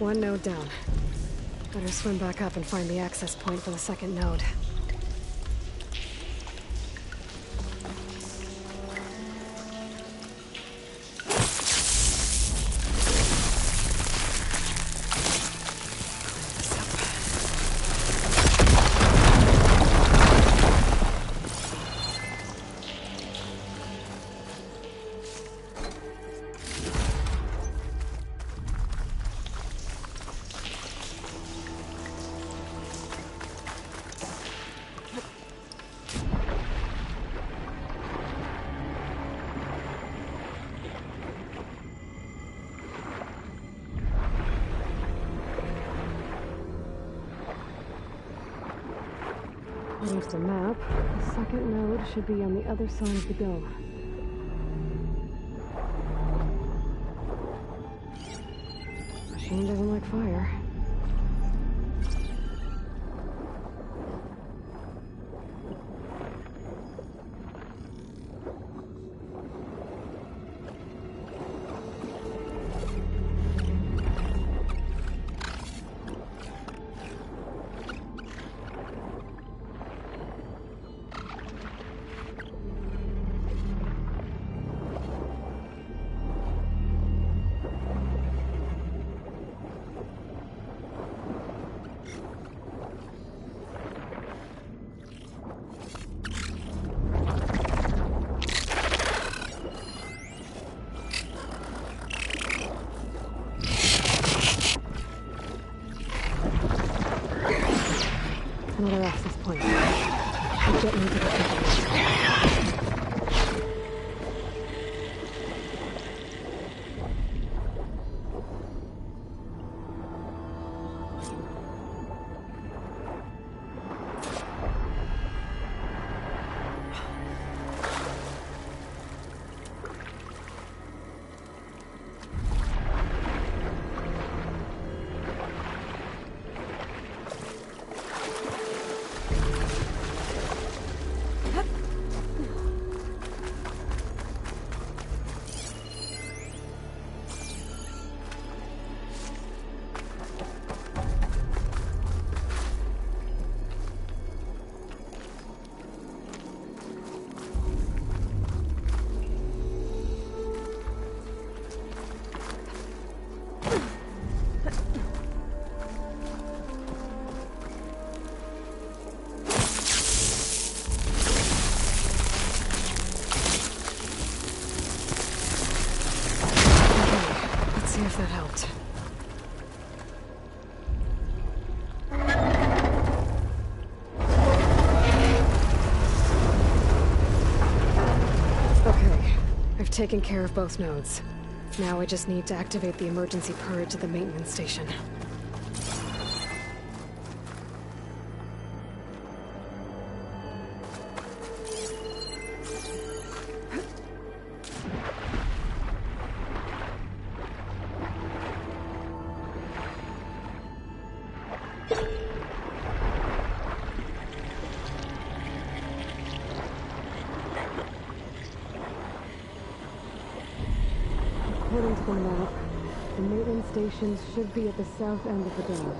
One node down. Better swim back up and find the access point for the second node. According to the map, the second node should be on the other side of the dome. Machine doesn't like fire. see if that helped. Okay, I've taken care of both nodes. Now I just need to activate the emergency purge at the maintenance station. According to the map, the maintenance stations should be at the south end of the dome.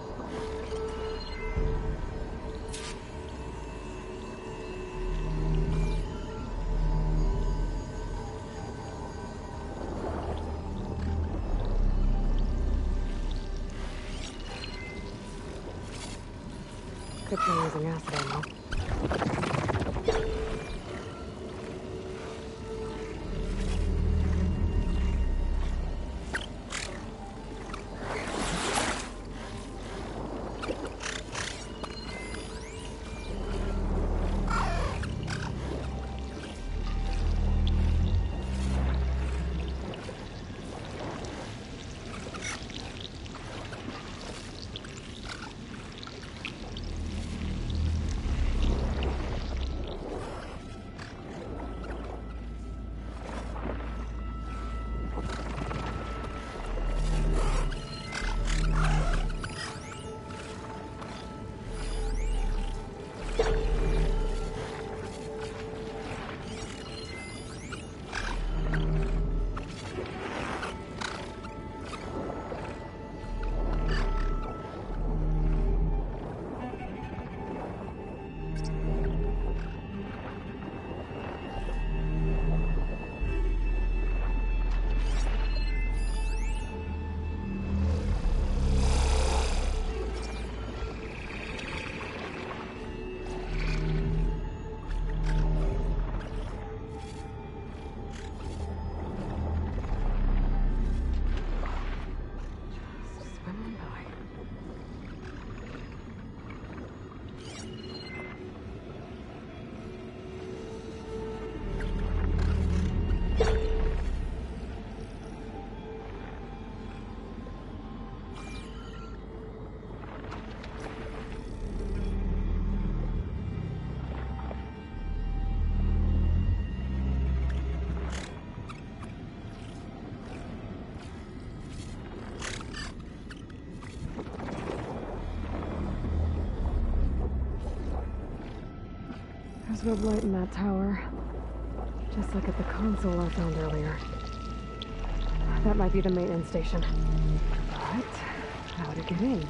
Good thing using acid ammo. There's red light in that tower. Just like at the console I found earlier. That might be the maintenance station. But how to get in?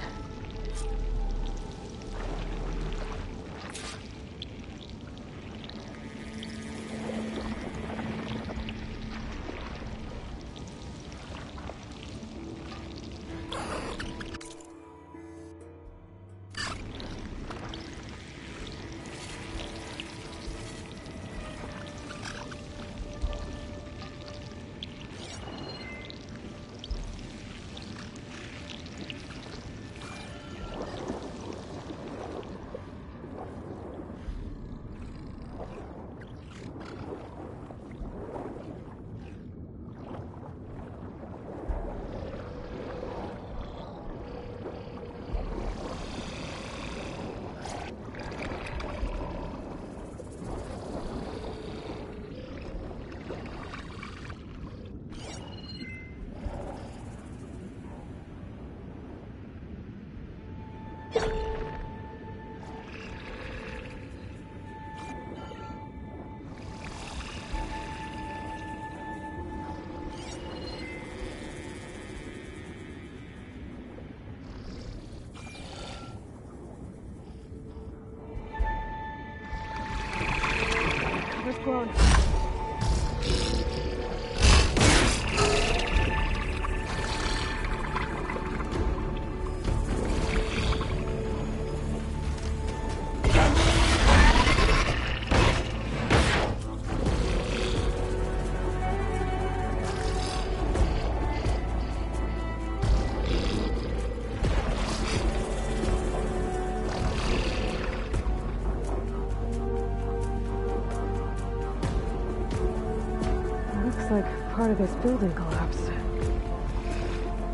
part of this building collapsed.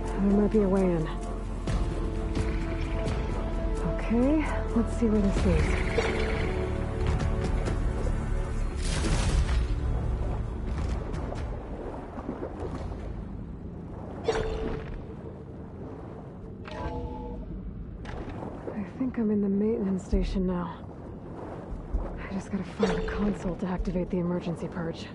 There might be a way in. Okay, let's see where this leads. I think I'm in the maintenance station now. I just gotta find the console to activate the emergency purge.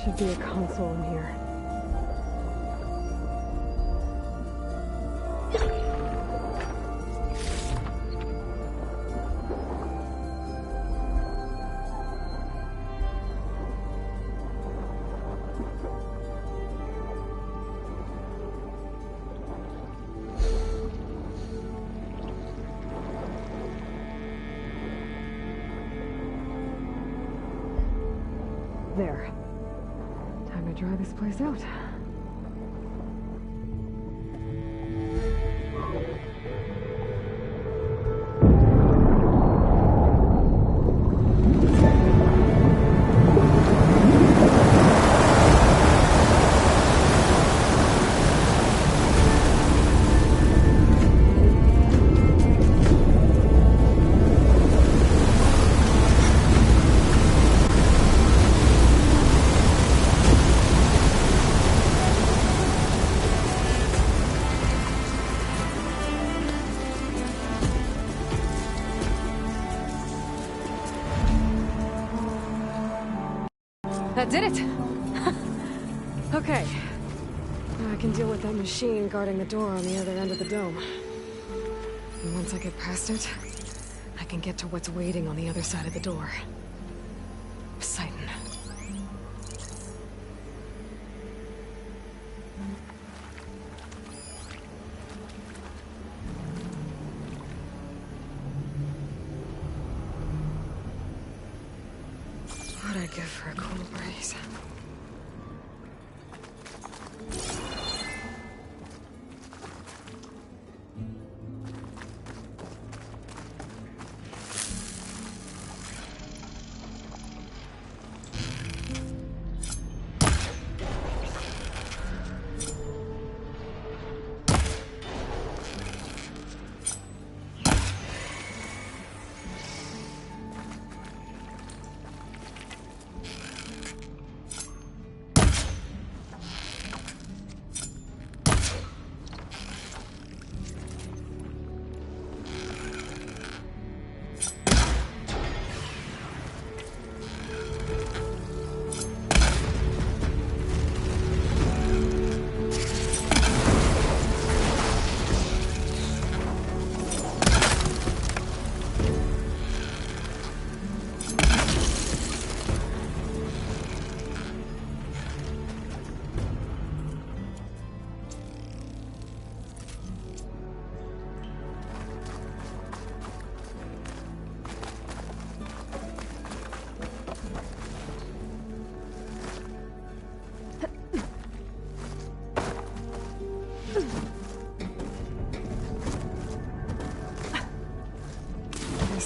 Should be a console in here. There. Time to dry this place out. That did it! Okay. Now I can deal with that machine guarding the door on the other end of the dome. And once I get past it, I can get to what's waiting on the other side of the door. Poseidon. What'd I give for a cool breeze?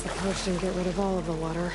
The purge didn't get rid of all of the water.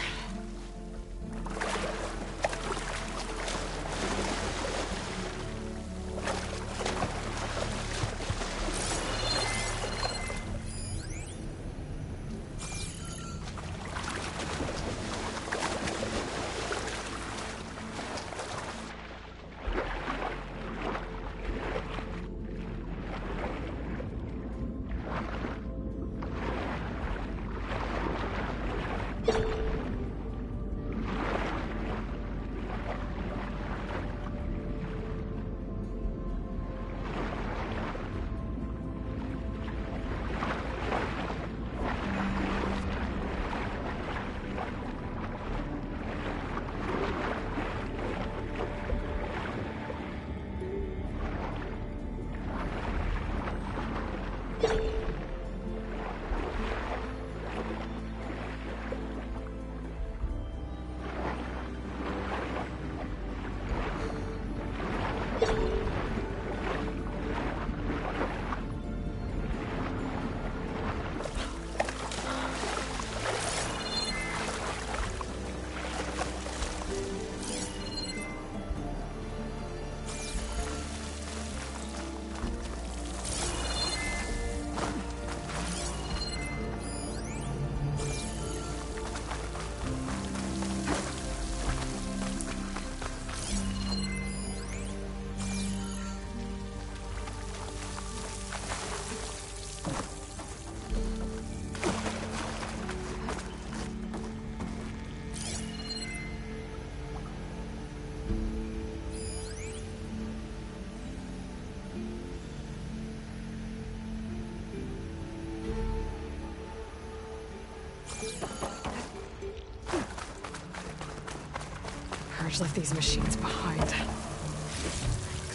Purge left these machines behind.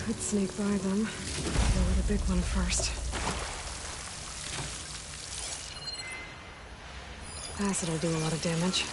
Could sneak by them. Deal with the big one first. Acid will do a lot of damage.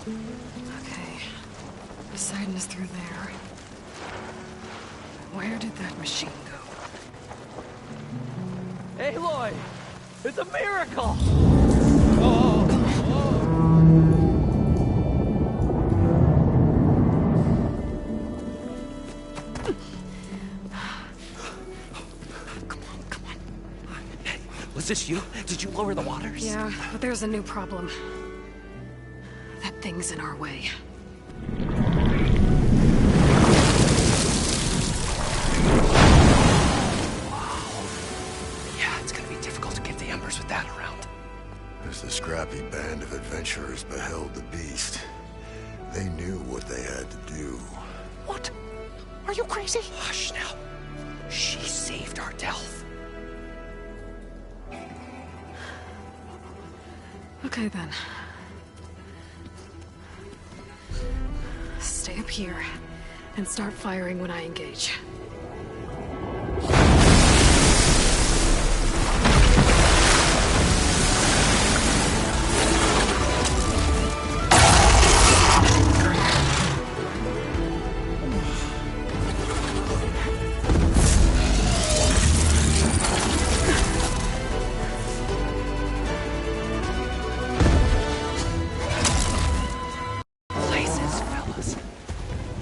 Okay. Poseidon is through there. Where did that machine go? Aloy! It's a miracle! Come on. Hey, was this you? Did you lower the waters? Yeah, but there's a new problem. That thing's in our way. Yeah, it's gonna be difficult to get the embers with that around. As the scrappy band of adventurers beheld the beast, they knew what they had to do. What? Are you crazy? Hush now. She saved our Delph. Okay then. Stay up here and start firing when I engage. Places, fellas.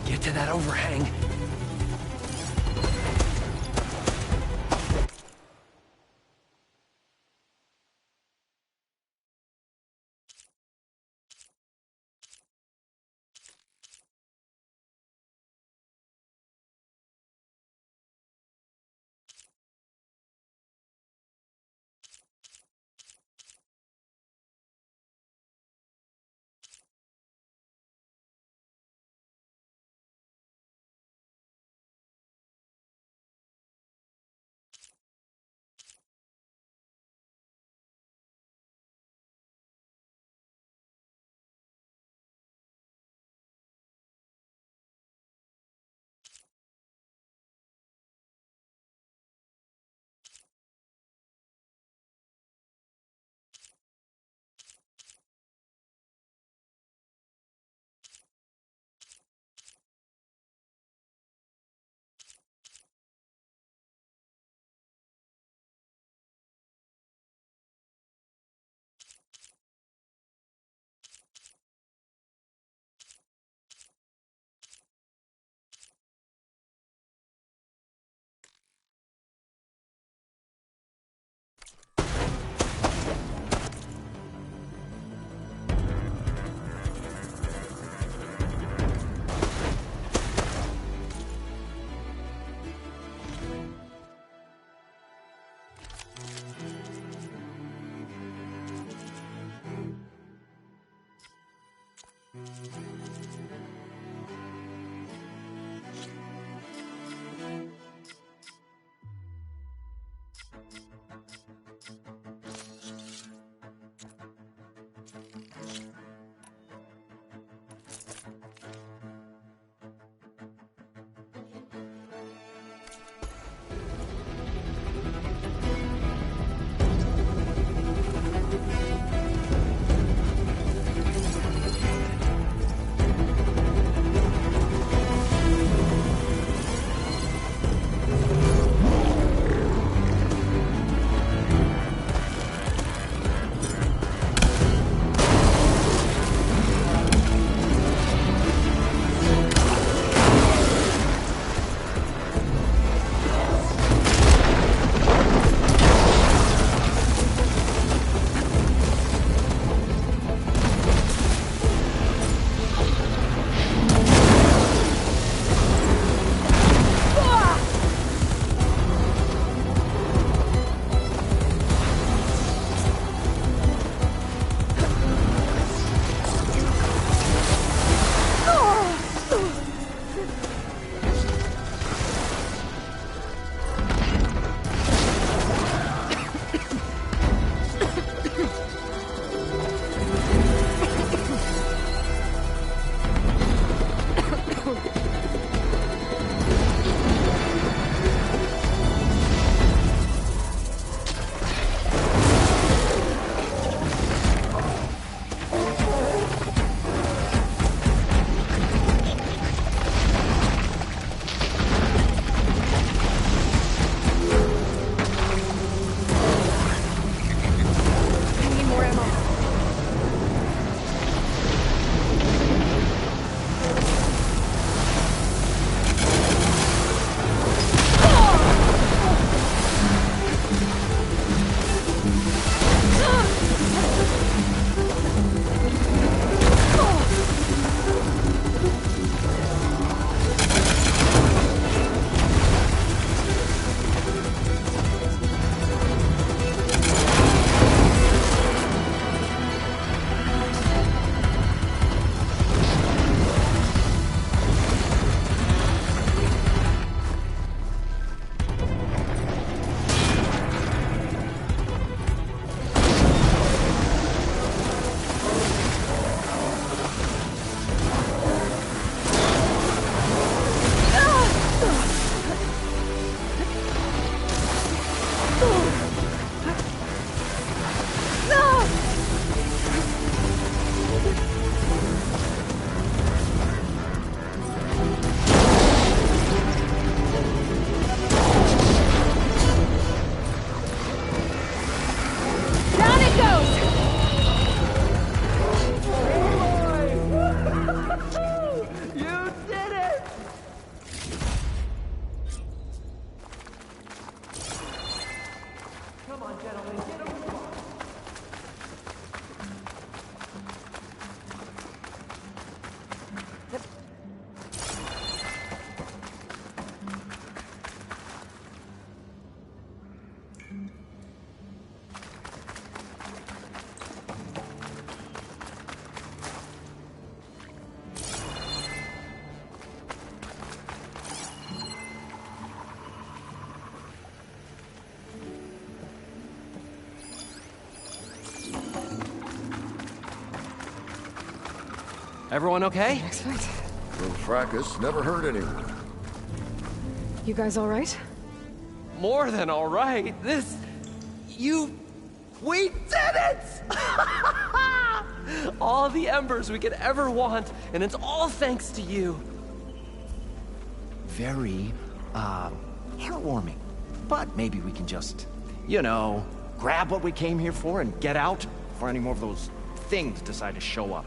Get to that overhang. Everyone okay? Expect. Little fracas never hurt anyone. You guys all right? More than all right. We did it! All the embers we could ever want, and it's all thanks to you. Very, heartwarming. But maybe we can just, grab what we came here for and get out before any more of those things decide to show up.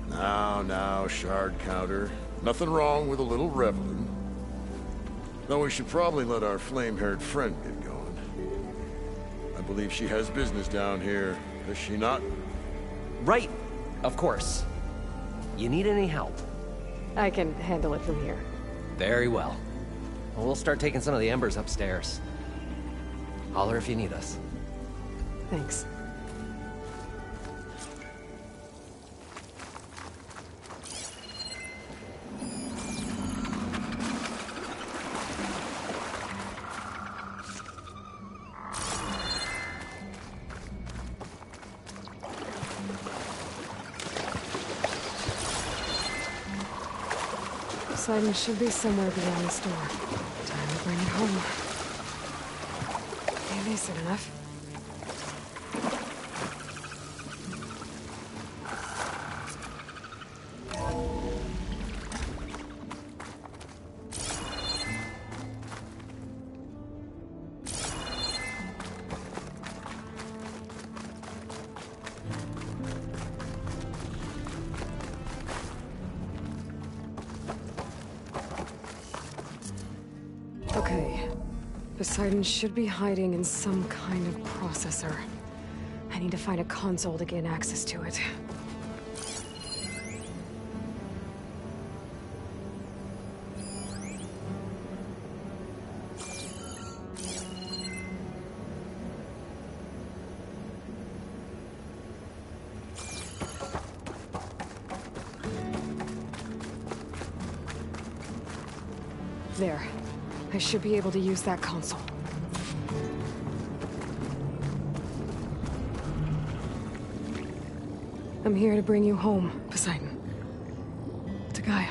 Now, shard counter. Nothing wrong with a little reveling. Though we should probably let our flame-haired friend get going. I believe she has business down here, does she not? Right, of course. You need any help? I can handle it from here. Very well. We'll start taking some of the embers upstairs. Holler if you need us. Thanks. Poseidon should be somewhere beyond this door. Time to bring it home. Maybe soon enough. Okay. Poseidon should be hiding in some kind of processor. I need to find a console to gain access to it. There. I should be able to use that console. I'm here to bring you home, Poseidon. To Gaia.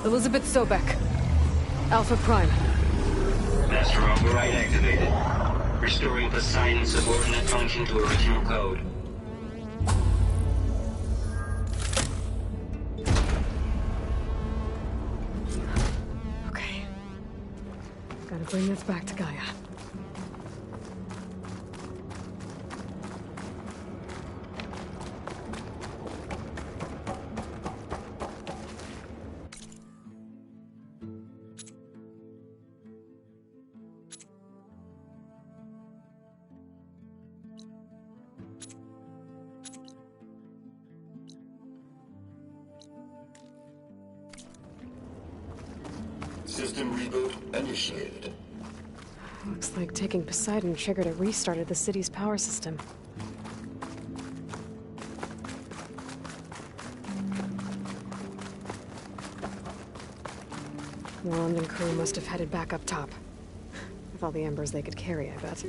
Elizabeth Sobek. Alpha Prime. Master override activated. Restoring Poseidon's subordinate function to original code. Bring this back to Gaia. System reboot initiated. Looks like taking Poseidon triggered a restart of the city's power system. Wand and crew must have headed back up top. With all the embers they could carry, I bet.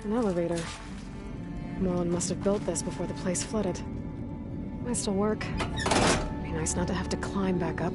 An elevator. Moreland must have built this before the place flooded. Might still work. Be nice not to have to climb back up.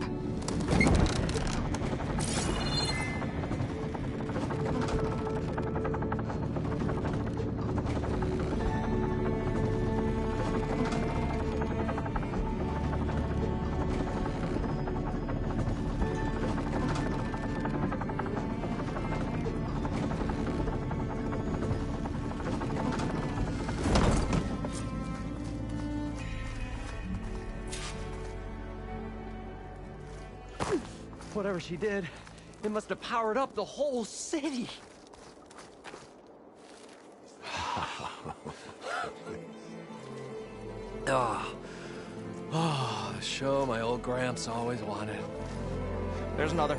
Whatever she did, it must have powered up the whole city. Oh, the show my old Gramps always wanted. There's another.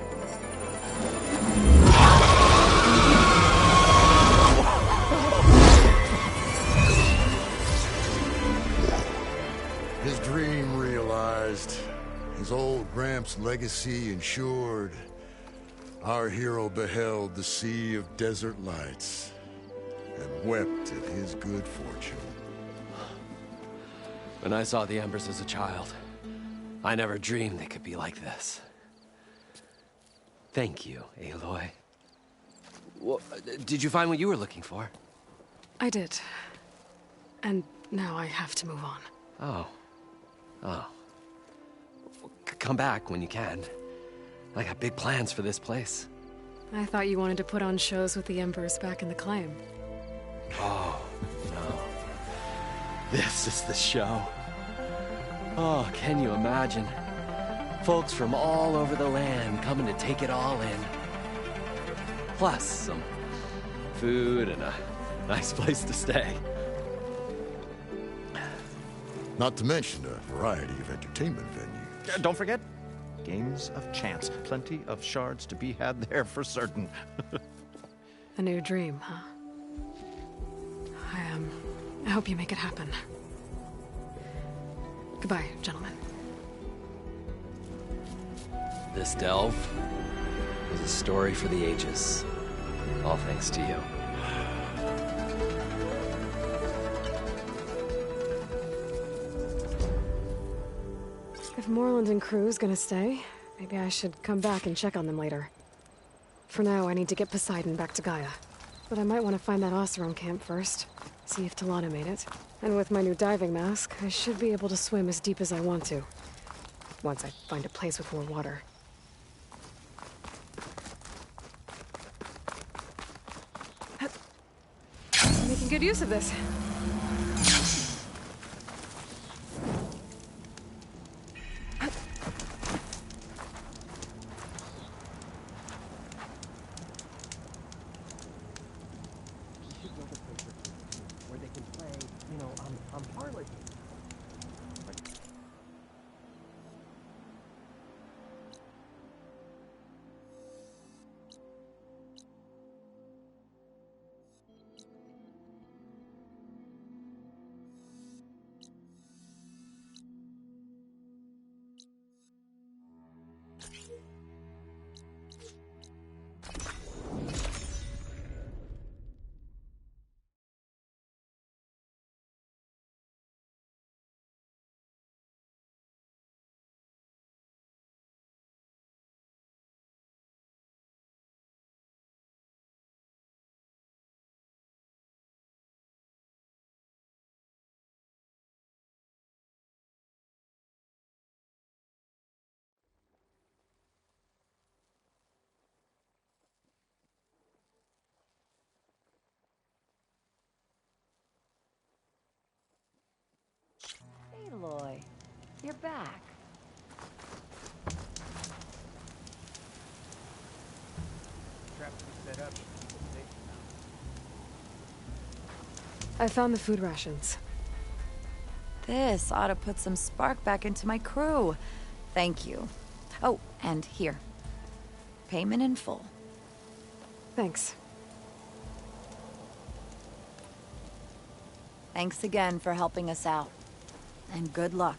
His dream realized. His old Gramps' legacy ensured. Our hero beheld the sea of desert lights and wept at his good fortune. When I saw the embers as a child, I never dreamed they could be like this. Thank you, Aloy. Well, did you find what you were looking for? I did. And now I have to move on. Oh. Oh. Come back when you can. I got big plans for this place. I thought you wanted to put on shows with the Embers back in the claim. Oh, no. This is the show. Oh, can you imagine? Folks from all over the land coming to take it all in. Plus some food and a nice place to stay. Not to mention a variety of entertainment venues. Don't forget, games of chance. Plenty of shards to be had there for certain. A new dream, huh? I hope you make it happen. Goodbye, gentlemen. This delve is a story for the ages. All thanks to you. If Moreland and crew's gonna stay, maybe I should come back and check on them later. For now, I need to get Poseidon back to Gaia. But I might want to find that Oseram camp first. See if Talana made it. And with my new diving mask, I should be able to swim as deep as I want to. Once I find a place with more water. Making good use of this. Aloy, you're back. I found the food rations. This ought to put some spark back into my crew. Thank you. Oh, and here. Payment in full. Thanks. Thanks again for helping us out. And good luck.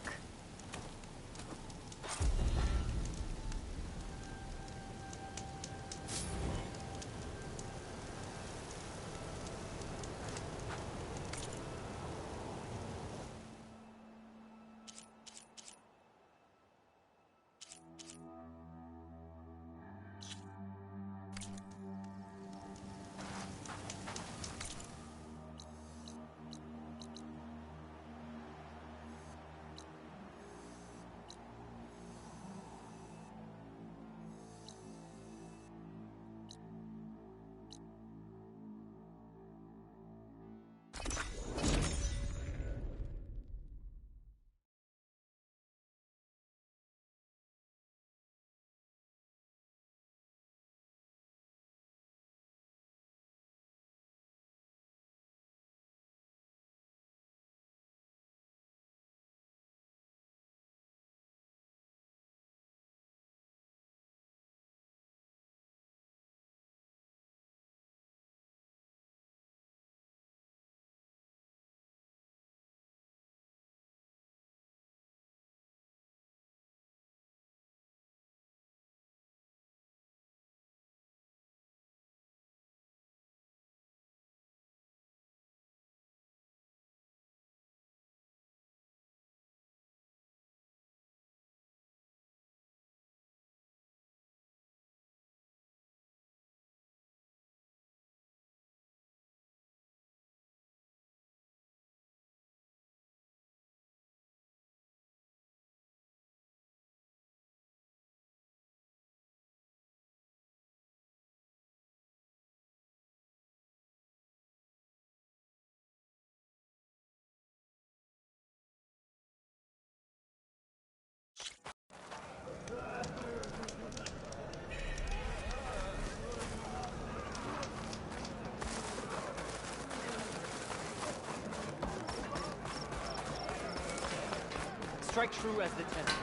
strike true as the tenth.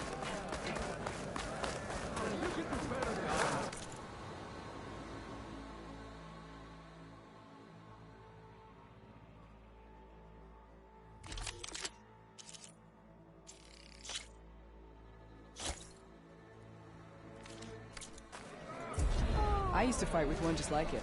I used to fight with one just like it.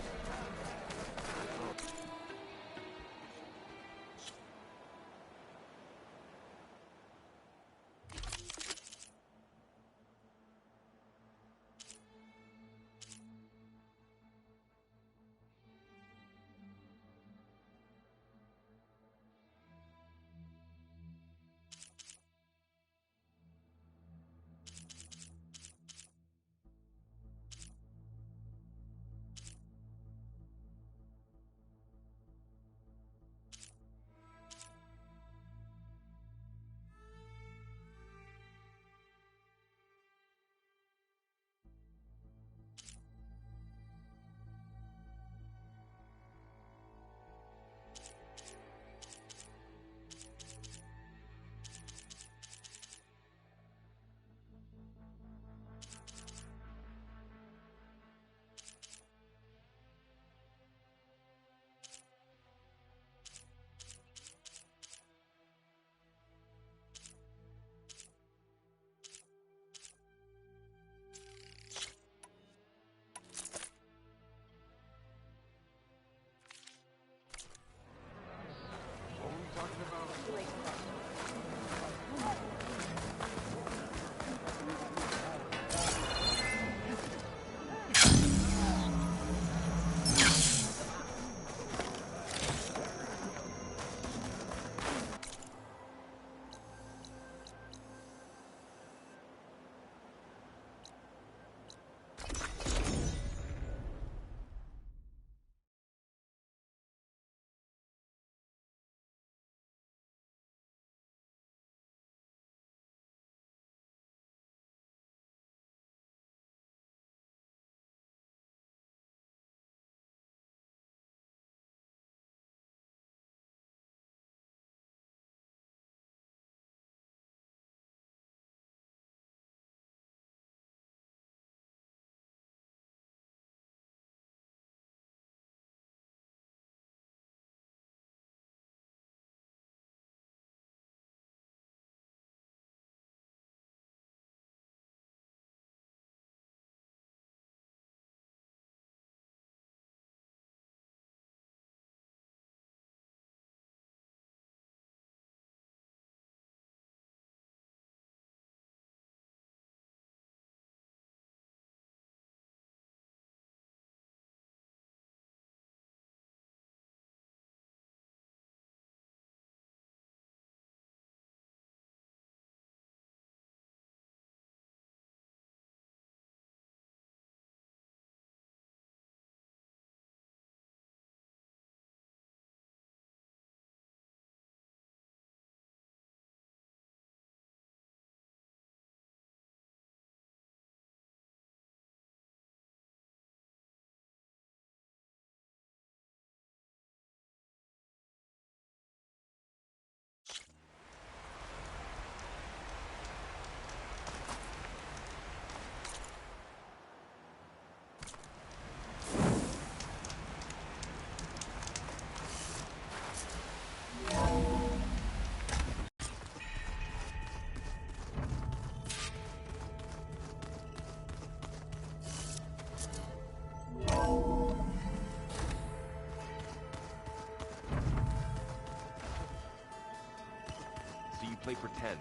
play pretend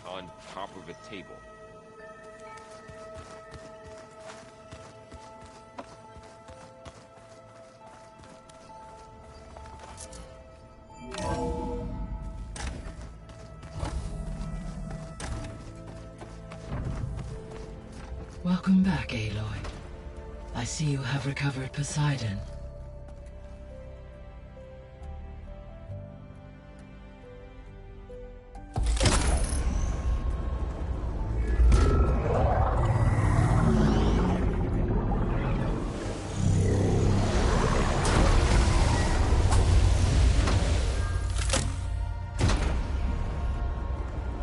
on top of a table. Welcome back, Aloy. I see you have recovered Poseidon.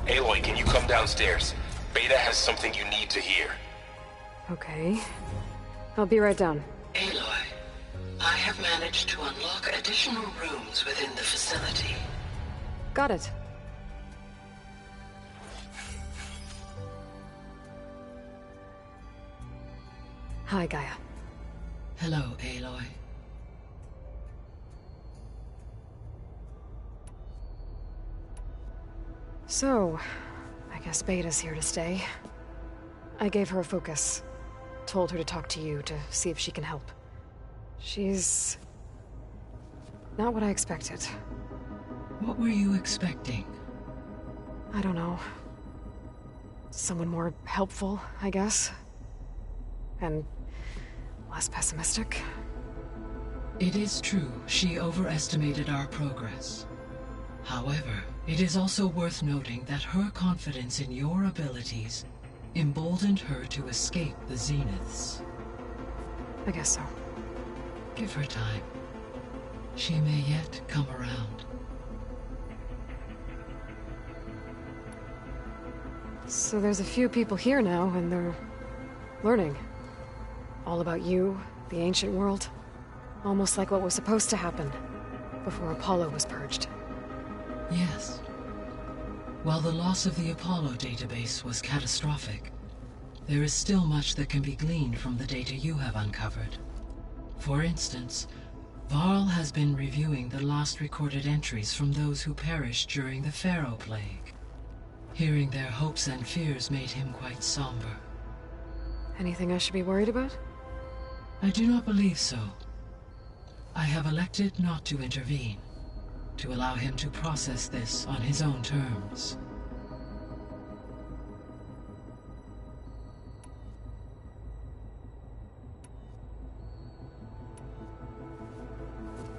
Aloy, can you come Come downstairs. Beta has something you need to hear. Okay. I'll be right down. Aloy, I have managed to unlock additional rooms within the facility. Got it. Hi, Gaia. Hello, Aloy. So, I guess Beta's here to stay. I gave her a focus. Told her to talk to you to see if she can help. She's... not what I expected. What were you expecting? I don't know. Someone more helpful, I guess. And less pessimistic. It is true, she overestimated our progress. However, it is also worth noting that her confidence in your abilities emboldened her to escape the Zeniths. I guess so. Give her time. She may yet come around. So there's a few people here now, and they're learning. All about you, the ancient world. Almost like what was supposed to happen before Apollo was purged. Yes. While the loss of the Apollo database was catastrophic, there is still much that can be gleaned from the data you have uncovered. For instance, Varl has been reviewing the last recorded entries from those who perished during the Pharaoh Plague. Hearing their hopes and fears made him quite somber. Anything I should be worried about? I do not believe so. I have elected not to intervene, to allow him to process this on his own terms.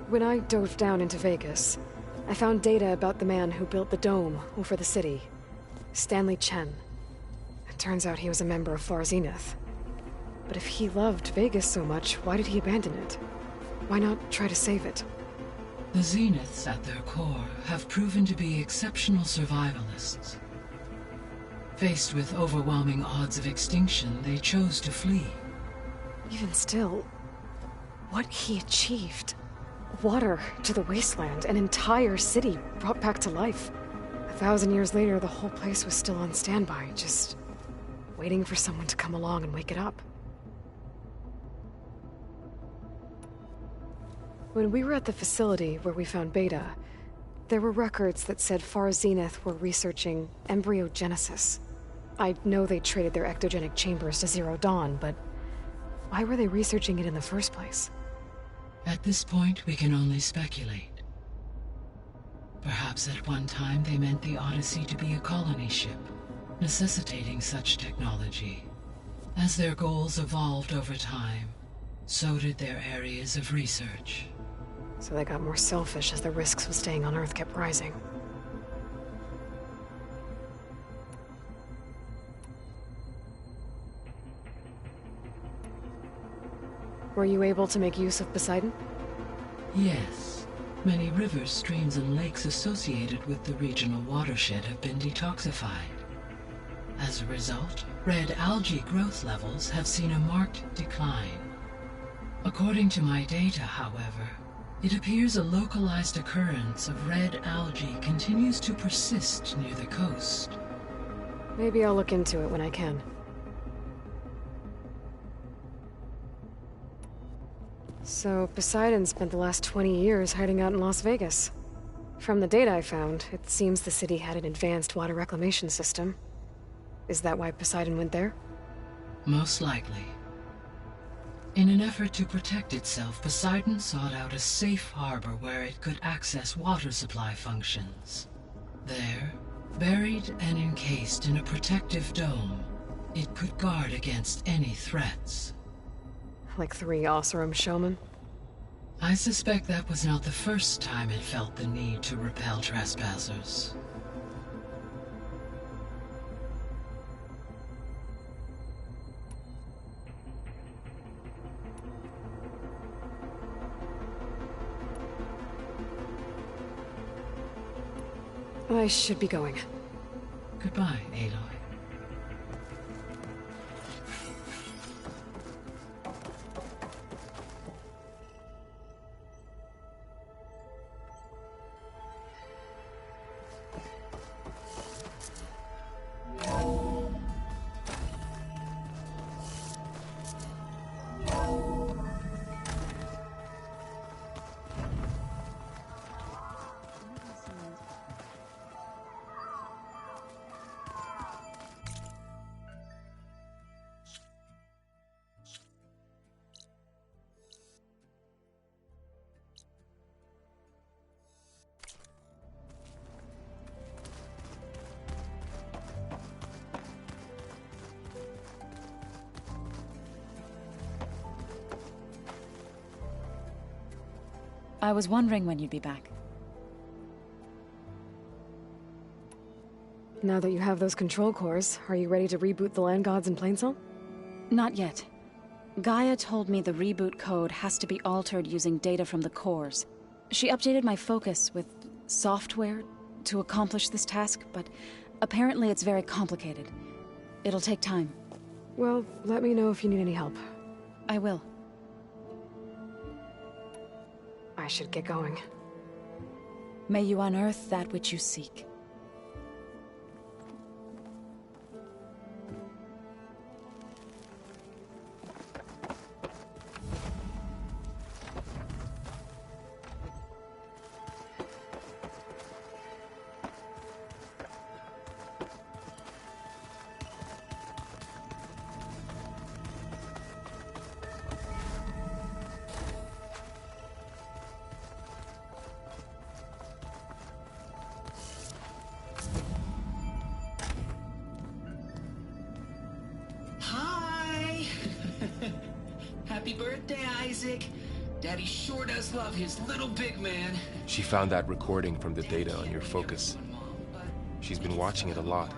When I dove down into Vegas, I found data about the man who built the dome over the city. Stanley Chen. It turns out he was a member of Far Zenith. But if he loved Vegas so much, why did he abandon it? Why not try to save it? The Zeniths, at their core, have proven to be exceptional survivalists. Faced with overwhelming odds of extinction, they chose to flee. Even still, what he achieved. Water to the wasteland, an entire city brought back to life. 1,000 years later, the whole place was still on standby, just waiting for someone to come along and wake it up. When we were at the facility where we found Beta, there were records that said Far Zenith were researching embryogenesis. I know they traded their ectogenic chambers to Zero Dawn, but why were they researching it in the first place? At this point, we can only speculate. Perhaps at one time they meant the Odyssey to be a colony ship, necessitating such technology. As their goals evolved over time, so did their areas of research. So they got more selfish as the risks of staying on Earth kept rising. Were you able to make use of Poseidon? Yes. Many rivers, streams, and lakes associated with the regional watershed have been detoxified. As a result, red algae growth levels have seen a marked decline. According to my data, however, it appears a localized occurrence of red algae continues to persist near the coast. Maybe I'll look into it when I can. So, Poseidon spent the last 20 years hiding out in Las Vegas. From the data I found, it seems the city had an advanced water reclamation system. Is that why Poseidon went there? Most likely. In an effort to protect itself, Poseidon sought out a safe harbor where it could access water supply functions. There, buried and encased in a protective dome, it could guard against any threats. Like 3 Oseram showmen? I suspect that was not the first time it felt the need to repel trespassers. I should be going. Goodbye, Aloy. I was wondering when you'd be back. Now that you have those control cores, are you ready to reboot the land gods in Plainsong? Not yet. Gaia told me the reboot code has to be altered using data from the cores. She updated my focus with software to accomplish this task, but apparently it's very complicated. It'll take time. Well, let me know if you need any help. I will. I should get going. May you unearth that which you seek. Happy birthday, Isaac. Daddy sure does love his little big man. She found that recording from the data on your focus. She's been watching it a lot.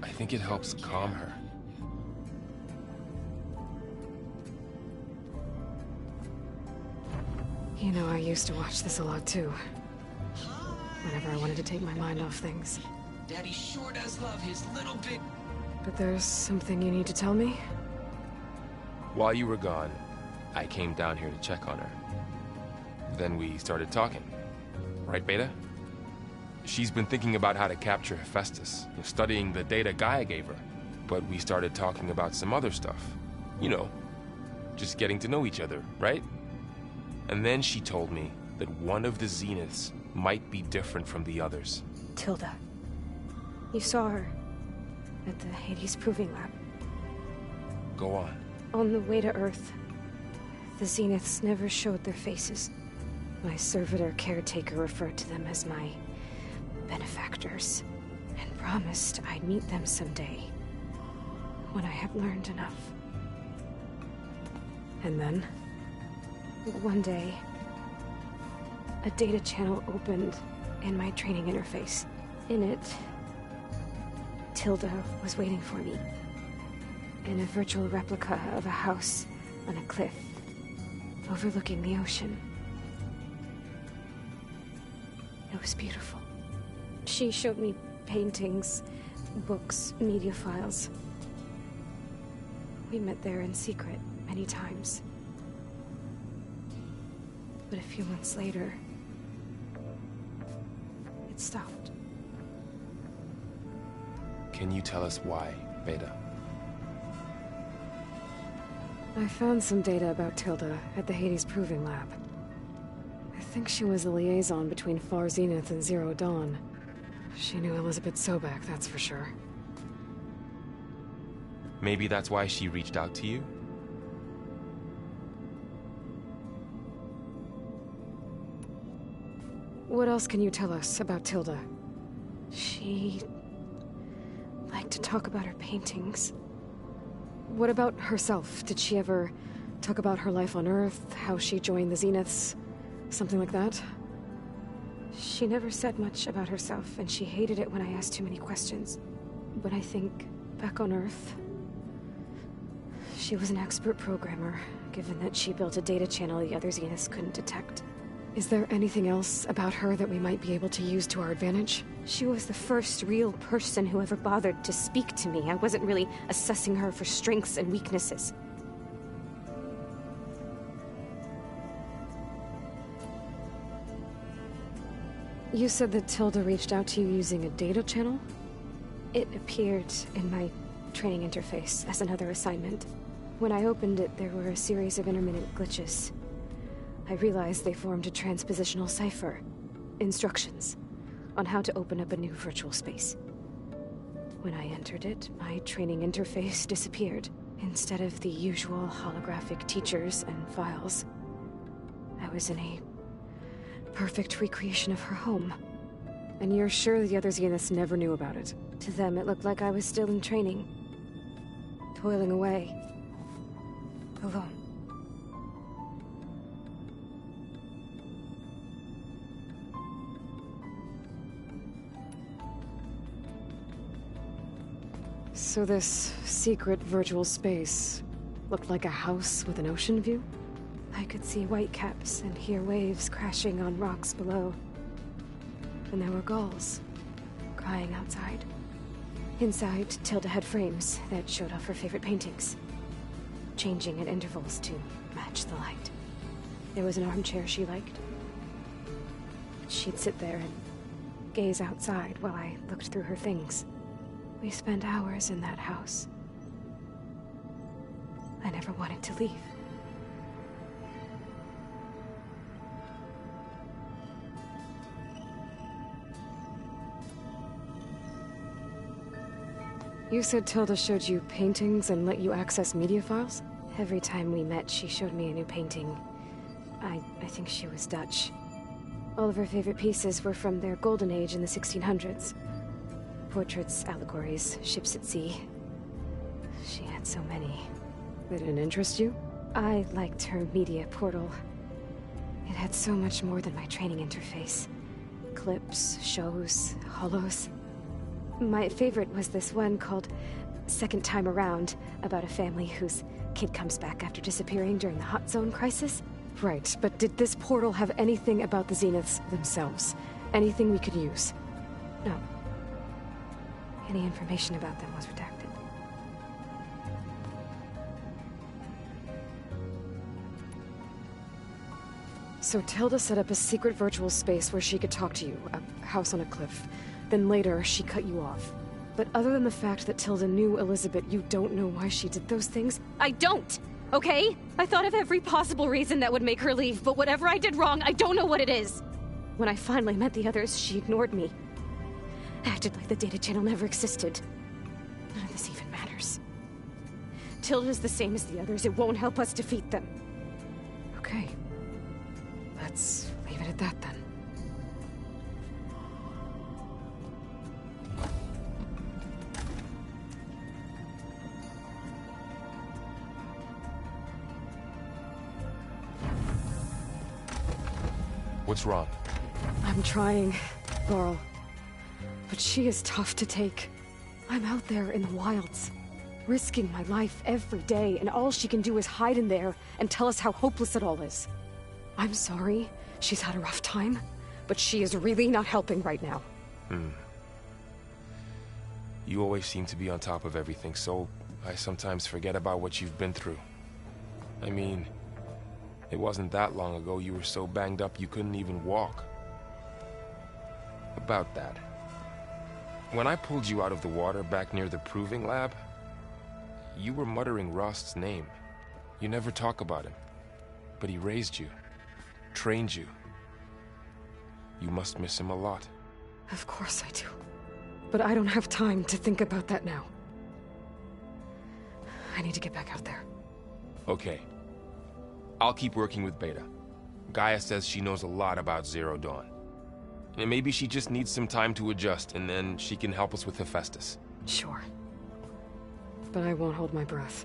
I think it helps calm her. You know, I used to watch this a lot too. Whenever I wanted to take my mind off things. Daddy sure does love his little big... But there's something you need to tell me? While you were gone, I came down here to check on her. Then we started talking. Right, Beta? She's been thinking about how to capture Hephaestus, studying the data Gaia gave her. But we started talking about some other stuff. You know, just getting to know each other, right? And then she told me that one of the Zeniths might be different from the others. Tilda. You saw her at the Hades Proving Lab. Go on. On the way to Earth, the Zeniths never showed their faces. My servitor caretaker referred to them as my benefactors, and promised I'd meet them someday, when I have learned enough. And then, one day, a data channel opened in my training interface. In it, Tilda was waiting for me. In a virtual replica of a house on a cliff, overlooking the ocean. It was beautiful. She showed me paintings, books, media files. We met there in secret many times. But a few months later, it stopped. Can you tell us why, Beta? I found some data about Tilda at the Hades Proving Lab. I think she was a liaison between Far Zenith and Zero Dawn. She knew Elizabeth Sobek, that's for sure. Maybe that's why she reached out to you? What else can you tell us about Tilda? She liked to talk about her paintings. What about herself? Did she ever talk about her life on Earth, how she joined the Zeniths, something like that? She never said much about herself, and she hated it when I asked too many questions. But I think, back on Earth, she was an expert programmer, given that she built a data channel the other Zeniths couldn't detect. Is there anything else about her that we might be able to use to our advantage? She was the first real person who ever bothered to speak to me. I wasn't really assessing her for strengths and weaknesses. You said that Tilda reached out to you using a data channel? It appeared in my training interface as another assignment. When I opened it, there were a series of intermittent glitches. I realized they formed a transpositional cipher. Instructions on how to open up a new virtual space. When I entered it, my training interface disappeared. Instead of the usual holographic teachers and files, I was in a perfect recreation of her home. And you're sure the other Zeniths never knew about it? To them, it looked like I was still in training. Toiling away. Alone. So this secret virtual space looked like a house with an ocean view? I could see whitecaps and hear waves crashing on rocks below. And there were gulls crying outside. Inside, Tilda had frames that showed off her favorite paintings, changing at intervals to match the light. There was an armchair she liked. She'd sit there and gaze outside while I looked through her things. We spent hours in that house. I never wanted to leave. You said Tilda showed you paintings and let you access media files? Every time we met, she showed me a new painting. I think she was Dutch. All of her favorite pieces were from their golden age in the 1600s. Portraits, allegories, ships at sea. She had so many. They didn't interest you? I liked her media portal. It had so much more than my training interface. Clips, shows, holos. My favorite was this one called Second Time Around, about a family whose kid comes back after disappearing during the Hot Zone crisis. Right, but did this portal have anything about the Zeniths themselves? Anything we could use? No. Any information about them was redacted. So Tilda set up a secret virtual space where she could talk to you, a house on a cliff. Then later, she cut you off. But other than the fact that Tilda knew Elizabeth, you don't know why she did those things? I don't! Okay? I thought of every possible reason that would make her leave, but whatever I did wrong, I don't know what it is. When I finally met the others, she ignored me. Acted like the data channel never existed. None of this even matters. Tilda's the same as the others. It won't help us defeat them. Okay. Let's leave it at that, then. What's wrong? I'm trying, Varl. But she is tough to take. I'm out there in the wilds, risking my life every day, and all she can do is hide in there and tell us how hopeless it all is. I'm sorry she's had a rough time, but she is really not helping right now. You always seem to be on top of everything, so I sometimes forget about what you've been through. I mean, it wasn't that long ago you were so banged up you couldn't even walk. About that. When I pulled you out of the water back near the proving lab, you were muttering Rost's name. You never talk about him. But he raised you, trained you. You must miss him a lot. Of course I do. But I don't have time to think about that now. I need to get back out there. Okay. I'll keep working with Beta. Gaia says she knows a lot about Zero Dawn. And maybe she just needs some time to adjust, and then she can help us with Hephaestus. Sure. But I won't hold my breath.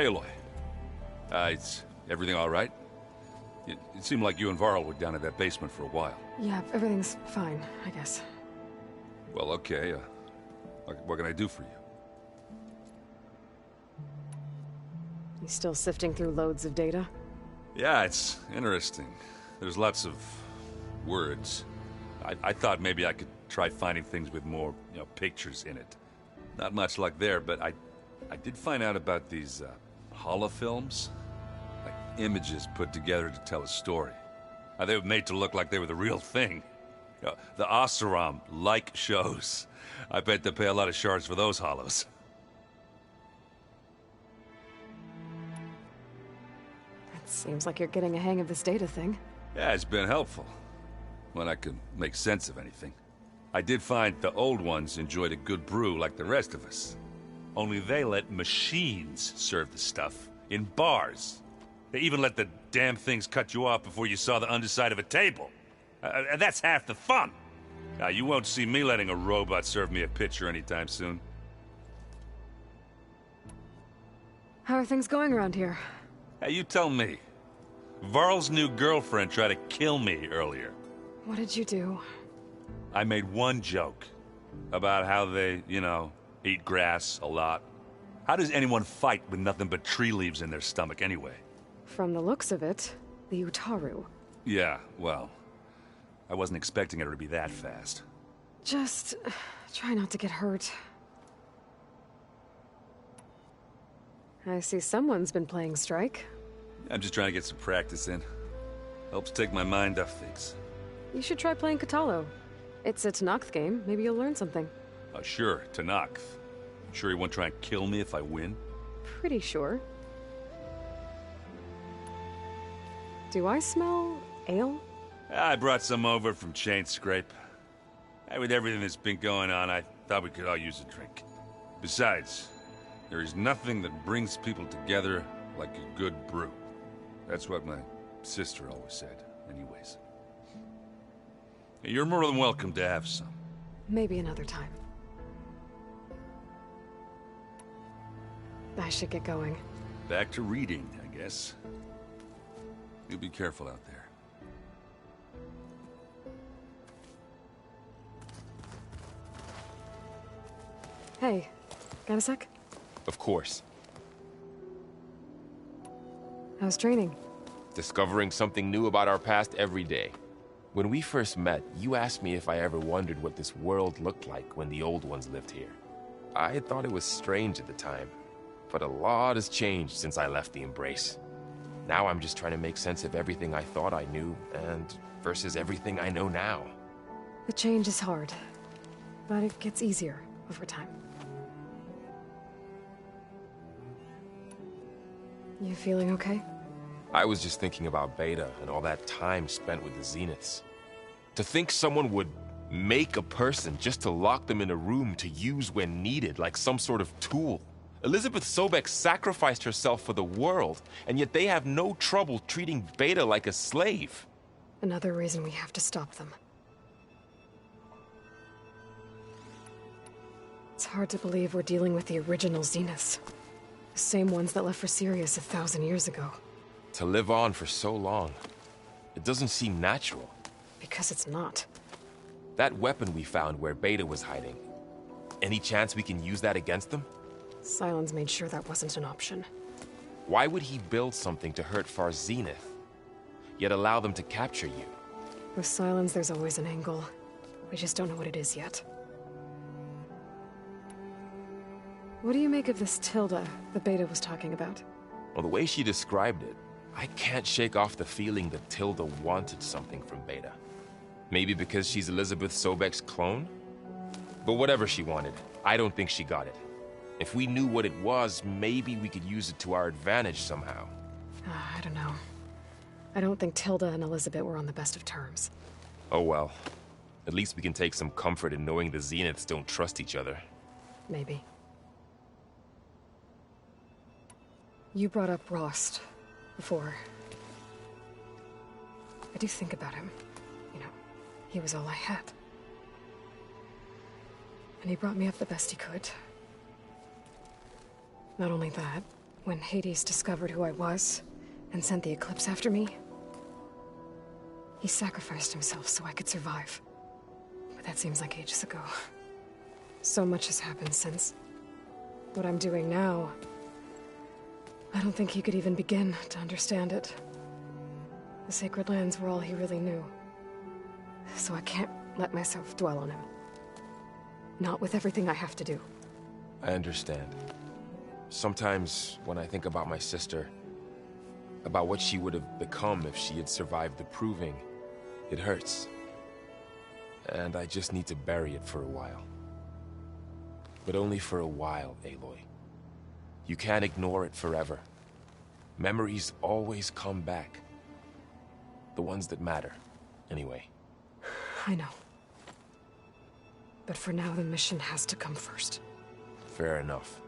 Aloy. Is everything all right? It seemed like you and Varl were down at that basement for a while. Yeah, everything's fine, I guess. Well, okay. What can I do for you? You still sifting through loads of data? Yeah, it's interesting. There's lots of words. I thought maybe I could try finding things with more, pictures in it. Not much luck there, but I did find out about these holofilms. Like images put together to tell a story. They were made to look like they were the real thing. The Oseram like shows. I bet they pay a lot of shards for those hollows. It seems like you're getting a hang of this data thing. Yeah, it's been helpful. When I could make sense of anything. I did find the old ones enjoyed a good brew like the rest of us. Only they let machines serve the stuff in bars. They even let the damn things cut you off before you saw the underside of a table. And that's half the fun. Now, you won't see me letting a robot serve me a pitcher anytime soon. How are things going around here? Hey, you tell me. Varl's new girlfriend tried to kill me earlier. What did you do? I made one joke about how they, eat grass a lot. How does anyone fight with nothing but tree leaves in their stomach anyway? From the looks of it, the Utaru. Yeah, well, I wasn't expecting her to be that fast. Just try not to get hurt. I see someone's been playing Strike. I'm just trying to get some practice in. Helps take my mind off things. You should try playing Katalo. It's a Tenakth game. Maybe you'll learn something. Sure, Tenakth. Sure he won't try and kill me if I win? Pretty sure. Do I smell ale? I brought some over from Chain Scrape. With everything that's been going on, I thought we could all use a drink. Besides, there is nothing that brings people together like a good brew. That's what my sister always said, anyways. You're more than welcome to have some. Maybe another time. I should get going. Back to reading, I guess. You be careful out there. Hey, got a sec? Of course. How's training? Discovering something new about our past every day. When we first met, you asked me if I ever wondered what this world looked like when the old ones lived here. I had thought it was strange at the time, but a lot has changed since I left the Embrace. Now I'm just trying to make sense of everything I thought I knew, and versus everything I know now. The change is hard, but it gets easier over time. You feeling okay? I was just thinking about Beta and all that time spent with the Zeniths. To think someone would make a person just to lock them in a room to use when needed, like some sort of tool. Elizabeth Sobek sacrificed herself for the world, and yet they have no trouble treating Beta like a slave. Another reason we have to stop them. It's hard to believe we're dealing with the original Zeniths. The same ones that left for Sirius 1,000 years ago. To live on for so long, it doesn't seem natural. Because it's not. That weapon we found where Beta was hiding, any chance we can use that against them? Sylens made sure that wasn't an option. Why would he build something to hurt Far's Zenith, yet allow them to capture you? With Sylens, there's always an angle. We just don't know what it is yet. What do you make of this Tilda that Beta was talking about? Well, the way she described it, I can't shake off the feeling that Tilda wanted something from Beta. Maybe because she's Elizabeth Sobek's clone? But whatever she wanted, I don't think she got it. If we knew what it was, maybe we could use it to our advantage somehow. I don't know. I don't think Tilda and Elizabeth were on the best of terms. Oh well. At least we can take some comfort in knowing the Zeniths don't trust each other. Maybe. You brought up Rost before. I do think about him. You know, he was all I had. And he brought me up the best he could. Not only that, When Hades discovered who I was and sent the Eclipse after me, he sacrificed himself so I could survive. But that seems like ages ago. So much has happened since. What I'm doing now, I don't think he could even begin to understand it. The Sacred Lands were all he really knew. So I can't let myself dwell on him. Not with everything I have to do. I understand. Sometimes when I think about my sister, about what she would have become if she had survived the Proving, it hurts. And I just need to bury it for a while. But only for a while, Aloy. You can't ignore it forever. Memories always come back. The ones that matter, anyway. I know. But for now, the mission has to come first. Fair enough.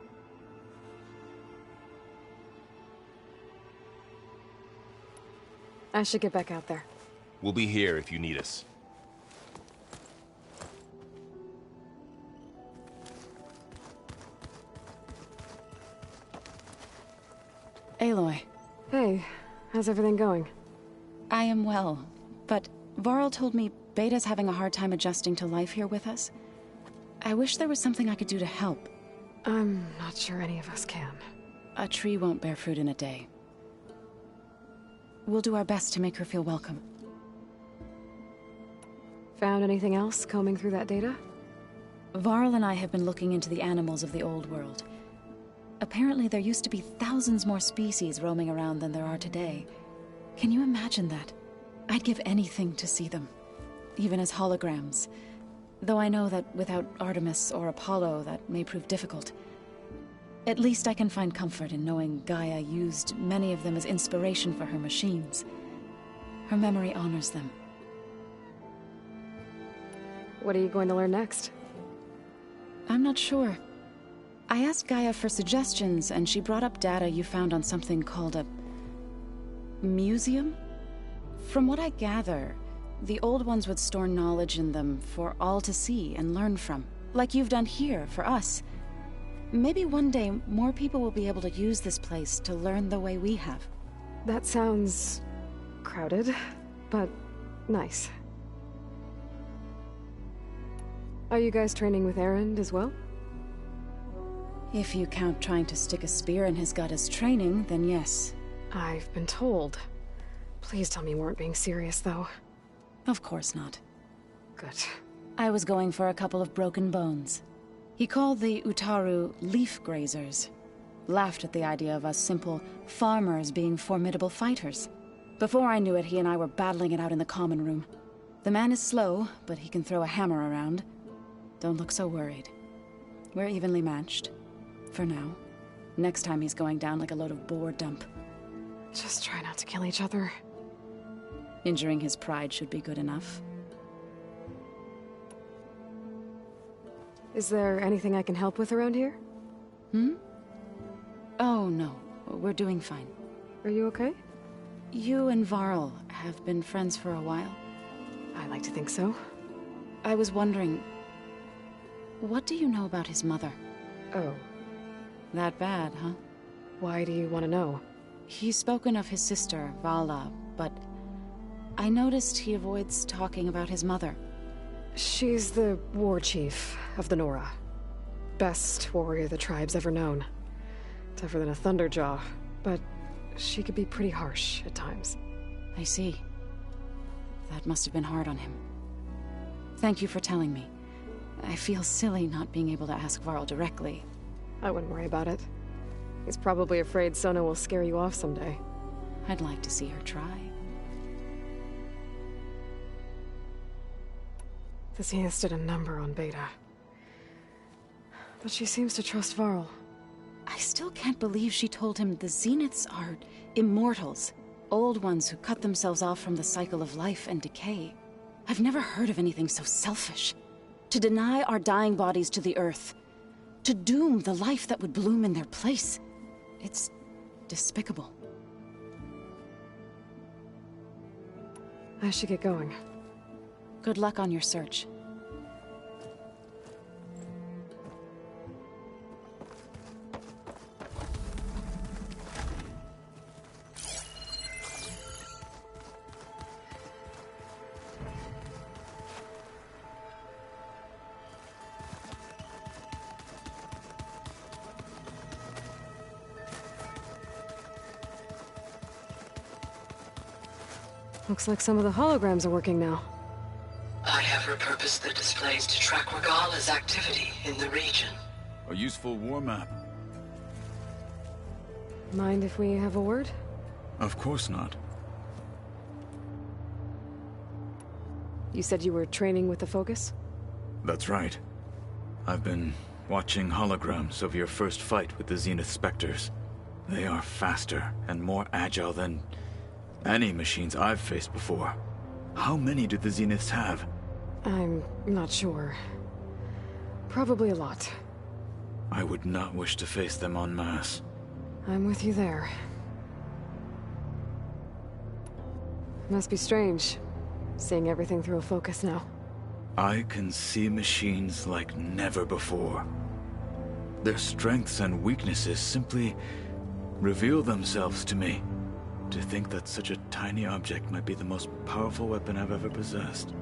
I should get back out there. We'll be here if you need us. Aloy. Hey, how's everything going? I am well, but Varl told me Beta's having a hard time adjusting to life here with us. I wish there was something I could do to help. I'm not sure any of us can. A tree won't bear fruit in a day. We'll do our best to make her feel welcome. Found anything else combing through that data? Varl and I have been looking into the animals of the old world. Apparently there used to be thousands more species roaming around than there are today. Can you imagine that? I'd give anything to see them, even as holograms. Though I know that without Artemis or Apollo, that may prove difficult. At least I can find comfort in knowing Gaia used many of them as inspiration for her machines. Her memory honors them. What are you going to learn next? I'm not sure. I asked Gaia for suggestions, and she brought up data you found on something called a museum? From what I gather, the old ones would store knowledge in them for all to see and learn from, like you've done here for us. Maybe one day more people will be able to use this place to learn the way we have. That sounds crowded, but nice. Are you guys training with Erend as well? If you count trying to stick a spear in his gut as training, then yes. I've been told. Please tell me you weren't being serious, though. Of course not. Good. I was going for a couple of broken bones. He called the Utaru leaf grazers. Laughed at the idea of us simple farmers being formidable fighters. Before I knew it, he and I were battling it out in the common room. The man is slow, but he can throw a hammer around. Don't look so worried. We're evenly matched. For now. Next time he's going down like a load of boar dump. Just try not to kill each other. Injuring his pride should be good enough. Is there anything I can help with around here? Oh, no. We're doing fine. Are you okay? You and Varl have been friends for a while. I like to think so. I was wondering, what do you know about his mother? Oh. That bad, huh? Why do you want to know? He's spoken of his sister, Vala, but I noticed he avoids talking about his mother. She's the war chief of the Nora. Best warrior the tribe's ever known. Tougher than a Thunderjaw, but she could be pretty harsh at times. I see. That must have been hard on him. Thank you for telling me. I feel silly not being able to ask Varl directly. I wouldn't worry about it. He's probably afraid Sona will scare you off someday. I'd like to see her try. The Zeniths did a number on Beta. But she seems to trust Varl. I still can't believe she told him the Zeniths are immortals. Old ones who cut themselves off from the cycle of life and decay. I've never heard of anything so selfish. To deny our dying bodies to the earth. To doom the life that would bloom in their place. It's despicable. I should get going. Good luck on your search. Looks like some of the holograms are working now. I have repurposed the displays to track Regala's activity in the region. A useful war map. Mind if we have a word? Of course not. You said you were training with the Focus? That's right. I've been watching holograms of your first fight with the Zenith Spectres. They are faster and more agile than any machines I've faced before. How many do the Zeniths have? I'm not sure. Probably a lot. I would not wish to face them en masse. I'm with you there. Must be strange, seeing everything through a Focus now. I can see machines like never before. Their strengths and weaknesses simply reveal themselves to me. To think that such a tiny object might be the most powerful weapon I've ever possessed.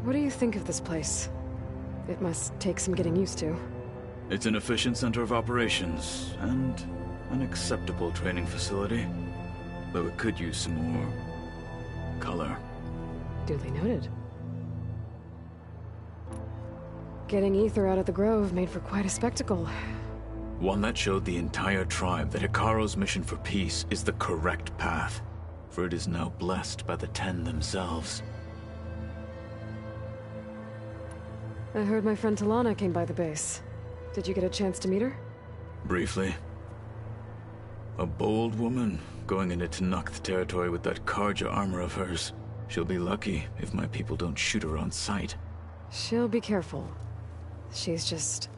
What do you think of this place? It must take some getting used to. It's an efficient center of operations, and an acceptable training facility. Though it could use some more color. Duly noted. Getting Ether out of the Grove made for quite a spectacle. One that showed the entire tribe that Hekarro's mission for peace is the correct path, for it is now blessed by the Ten themselves. I heard my friend Talana came by the base. Did you get a chance to meet her? Briefly. A bold woman going into Tenakth territory with that Karja armor of hers. She'll be lucky if my people don't shoot her on sight. She'll be careful. She's just